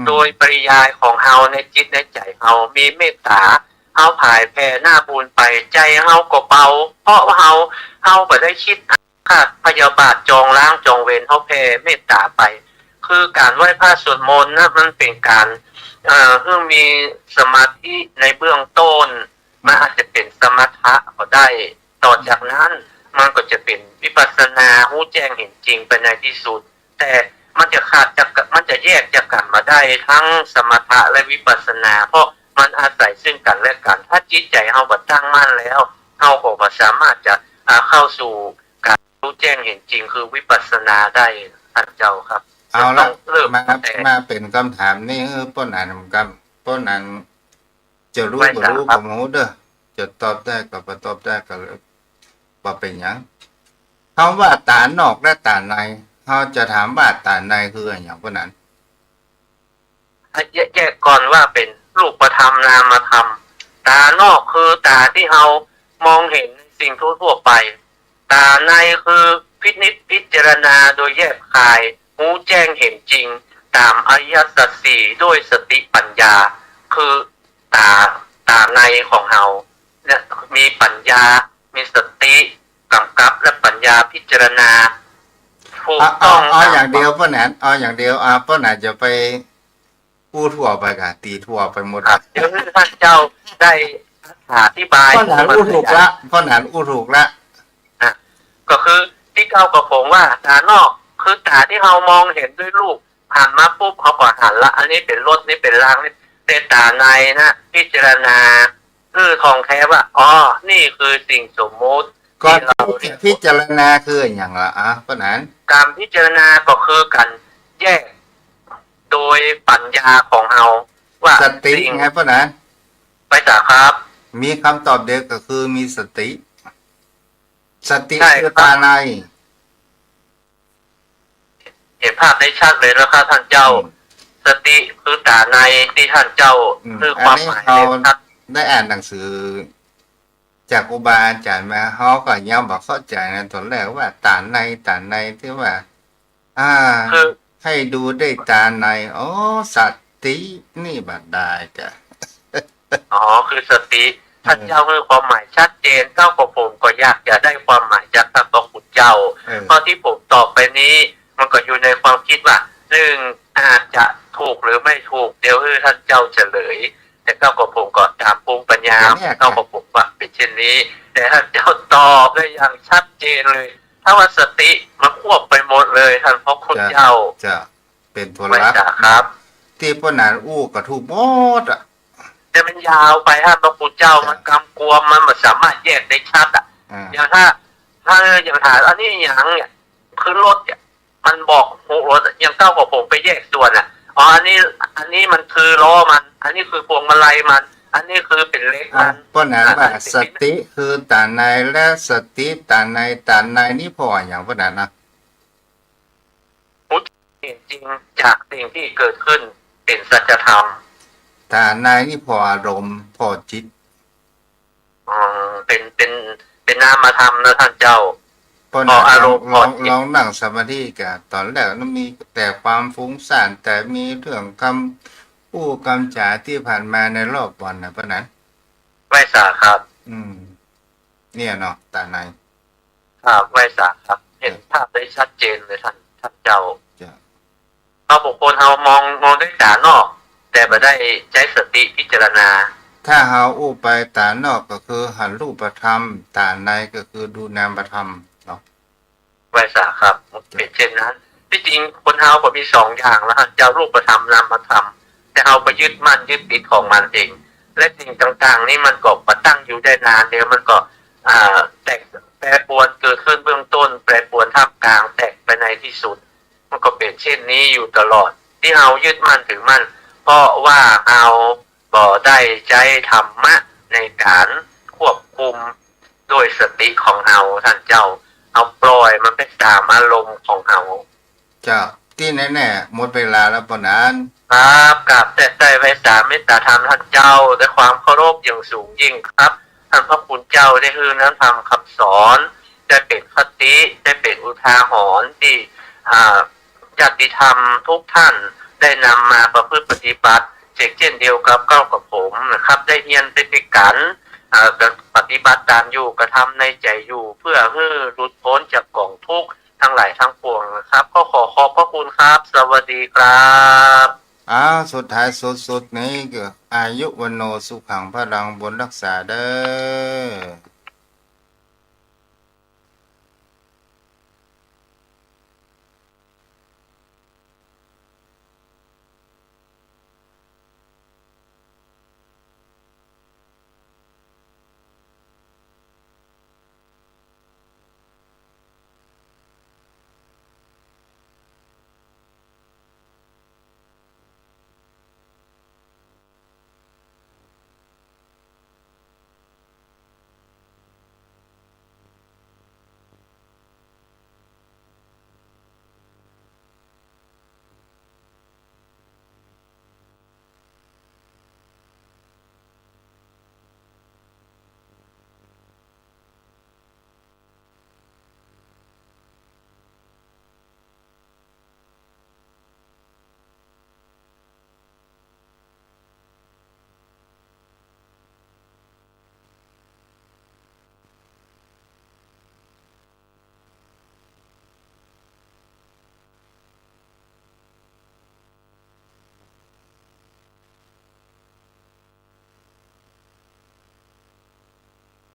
โดยปริยายของเราในจิตในใจเรามีเมตตาเราผ่ายแผ่หน้าบุญไปใจเราก็เบาเพราะว่าเราบ่ได้คิดพยาบาทจองล้างจองเวรเขาแผ่เมตตาไปคือการไหว้พระสวดมนต์นะมันเป็นการเพื่อมีสมาธิในเบื้องต้นมันอาจจะเป็นสมถะก็ได้ต่อจากนั้นมันก็จะเป็นวิปัสสนารู้แจ้งเห็นจริงไปในที่สุดแต่มันจะขาดจากมันจะแยกจากกันมาได้ทั้งสมถะและวิปัสสนาเพราะมันอาศัยซึ่งกันและกันถ้าจิตใจเราบ่ตั้งมั่นแล้วเราก็บ่สามารถจะเข้าสู่การรู้แจ้งเห็นจริงคือวิปัสสนาได้ท่านเจ้าครับเอาละมาเป็นคำถามนี่ป้นอ่านกับป้นอ่านจะรู้บ่รู้บ่รู้เด้อจะตอบได้ก็บ่ตอบได้ก็บ่เป็นหยังคำว่าตานอกและตาในเขาจะถามว่าตาในคืออย่างพวกนั้นแยกก่อนว่าเป็นรูปธรรมนามธรรมตานอกคือตาที่เรามองเห็นสิ่งทั่วไปตาในคือพิจารณาโดยแยกคายรู้แจ้งเห็นจริงตามอริยสัจสี่ด้วยสติปัญญาคือตาในของเราเนี่ยมีปัญญามีสติกำกับและปัญญาพิจารณาถูกต้องเอาอย่างเดียวป้าแหนเอาอย่างเดียวป้าแหนจะไปพูดทั่วไปกะตีทั่วไปหมดเดี๋ยวท่านเจ้าได้อธิบายป้าแหนอู้ถูกละป้าแหนอู้ถูกละก็คือที่เก้ากับผมว่าตานอกคือตาที่เรามองเห็นด้วยรูปผ่านมาปุ๊บเขาก็หันละอันนี้เป็นรถนี่เป็นรางนี่แต่ตาในนะพิจารณาคือทองแท้ว่าอ๋อนี่คือสิ่งสมมุติก็พิจารณาคืออย่างละป้าแหนการพิจารณาก็คือการแยกโดยปัญญาของเราว่าสติไงป้าแหนไปจ้ะครับมีคำตอบเดียวก็คือมีสติคือตาในเห็นภาพได้ชัดเลยแล้วครับท่านเจ้าสติคือตาในที่ท่านเจ้าคือความหมายได้อ่านหนังสือ จากครูบาอาจารย์มาเขาก็ยังบอกเข้าใจนะตอนแรกว่าตาในที่ว่า อ่า คือ ให้ดูได้ตาในอ๋อสัตตินี่บัดได้กะ อ๋อคือสติท่านเจ้าคือความหมายชัดเจนเจ้ากับผมก็อยากจะได้ความหมายจากท่านพระคุณเจ้า เพราะที่ผมตอบไปนี้ มันก็อยู่ในความคิดว่าหนึ่งอาจจะถูกหรือไม่ถูกเดี๋ยวท่านเจ้าเฉลย แต่เจ้ากับผมก็ตามภูมิปัญญาเจ้ากับผมว่าเป็นเช่นนี้ แต่ท่านเจ้าตอบได้อย่างชัดเจนเลย ถ้าว่าสติมันควบไปหมดเลยท่านพระคุณเจ้า จะเป็นตัว ไม่ รับ จ้ะครับ ที่พ่อหนานอู้ก็ถูกหมดอ่ะ แต่มันยาวไปท่านพระคุณเจ้ามันกำกวมมันไม่สามารถแยกได้ชัดอ่ะ อ่า อย่างถ้าอย่างถามอันนี้อย่างเนี่ยคือรถเนี่ยมันบอกหูรถอย่างเก้ากับผมไปแยกส่วนอ่ะอ๋ออันนี้มันคือล้อมัน อันนี้คือพวงมาลัยมัน อันนี้คือเป็นเล็กมัน พ่อหนานว่าสติคือตาในและสติตาในนี่พออย่างพ่อหนานนะ จริงจากสิ่งที่เกิดขึ้นเป็นสัจธรรม ตาในนี่พออารมณ์พอจิต เป็นนามธรรมนะท่านเจ้า พ่อหนาน อารมณ์ ลอง พอจิต ลองนั่งสมาธิกันตอนแรกนั้นมีแต่ความฟุ้งซ่านแต่มีเรื่องคำอู้คำจ๋าที่ผ่านมาในรอบวันนะพ่อหนาน ไม่สาครับ เนี่ยเนาะตาใน ครับไม่สาครับ เห็นภาพได้ชัดเจนเลยท่านเจ้า จะ เราบุคคลเรามองด้วยตานอก แต่ไม่ได้ใช้สติพิจารณา ถ้าเฮาอู้ไปตานอกก็คือหันรูปธรรมตาในก็คือดูนามธรรมเนาะ ไวสาครับเป็นเช่นนั้น ที่จริงคนเฮาก็มีสองอย่างแล้วเจ้ารูปธรรมนามธรรมแต่เฮาไปยึดมั่นยึดติดของมันเอง และสิ่งต่างๆนี่มันก็มาตั้งอยู่ได้นานเดี๋ยวมันก็แตกแปรปรวนเกิดขึ้นเบื้องต้น แปรปรวนท่ามกลางแตกไปในที่สุด มันก็เป็นเช่นนี้อยู่ตลอด ที่เฮายึดมั่นถือมั่นเพราะว่าเฮาก็ได้ใช้ธรรมะในการควบคุมโดยสติของเฮาท่านเจ้า เอาปล่อยมันไปตามอารมณ์ของเฮา เจ้าที่แน่ๆหมดเวลาแล้วปะนาน ครับกับแต่ใจไว้สามเมตตาธรรมท่านเจ้าด้วยความเคารพอย่างสูงยิ่งครับท่านพระคุณเจ้าได้คือนั้นทำคำสอนได้เป็นคติได้เป็นอุทาหรณ์ที่ญาติธรรมทุกท่านได้นำมาประพฤติปฏิบัติเช่นเดียวกับเก้ากับผมนะครับ ได้เรียนไปด้วยกันปฏิบัติตามอยู่กระทำในใจอยู่เพื่อให้หลุดพ้นจากกองทุกข์ทั้งหลายทั้งปวงนะครับก็ขอบพระคุณครับ สวัสดีครับ สุดท้ายสุดๆนี้ก็อายุวันโนสุขังพลังบนรักษาเด้อ